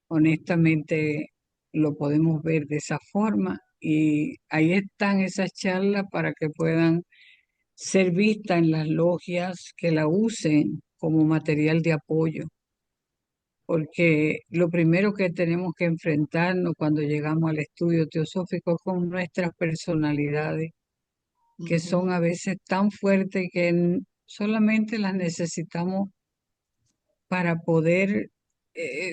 Honestamente, lo podemos ver de esa forma y ahí están esas charlas para que puedan ser vistas en las logias, que la usen como material de apoyo, porque lo primero que tenemos que enfrentarnos cuando llegamos al estudio teosófico es con nuestras personalidades, que son a veces tan fuertes que solamente las necesitamos para poder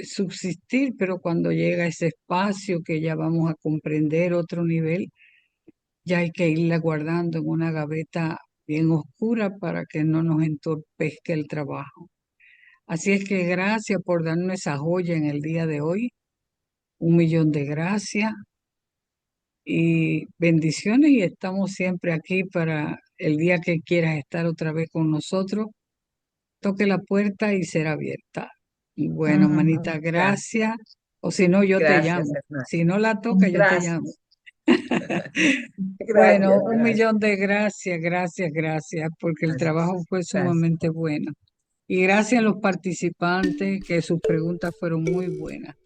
subsistir, pero cuando llega ese espacio que ya vamos a comprender otro nivel, ya hay que irla guardando en una gaveta bien oscura para que no nos entorpezca el trabajo. Así es que gracias por darnos esa joya en el día de hoy. 1 millón de gracias y bendiciones y estamos siempre aquí para el día que quieras estar otra vez con nosotros. Toque la puerta y será abierta. Y bueno, manita, Gracias, gracias. O si no, yo te gracias, llamo. hermano. Si no la toca, yo te llamo. Gracias. Bueno, Gracias, un gracias. millón de gracias, gracias, porque el trabajo fue Gracias. sumamente bueno. Y gracias a los participantes, que sus preguntas fueron muy buenas.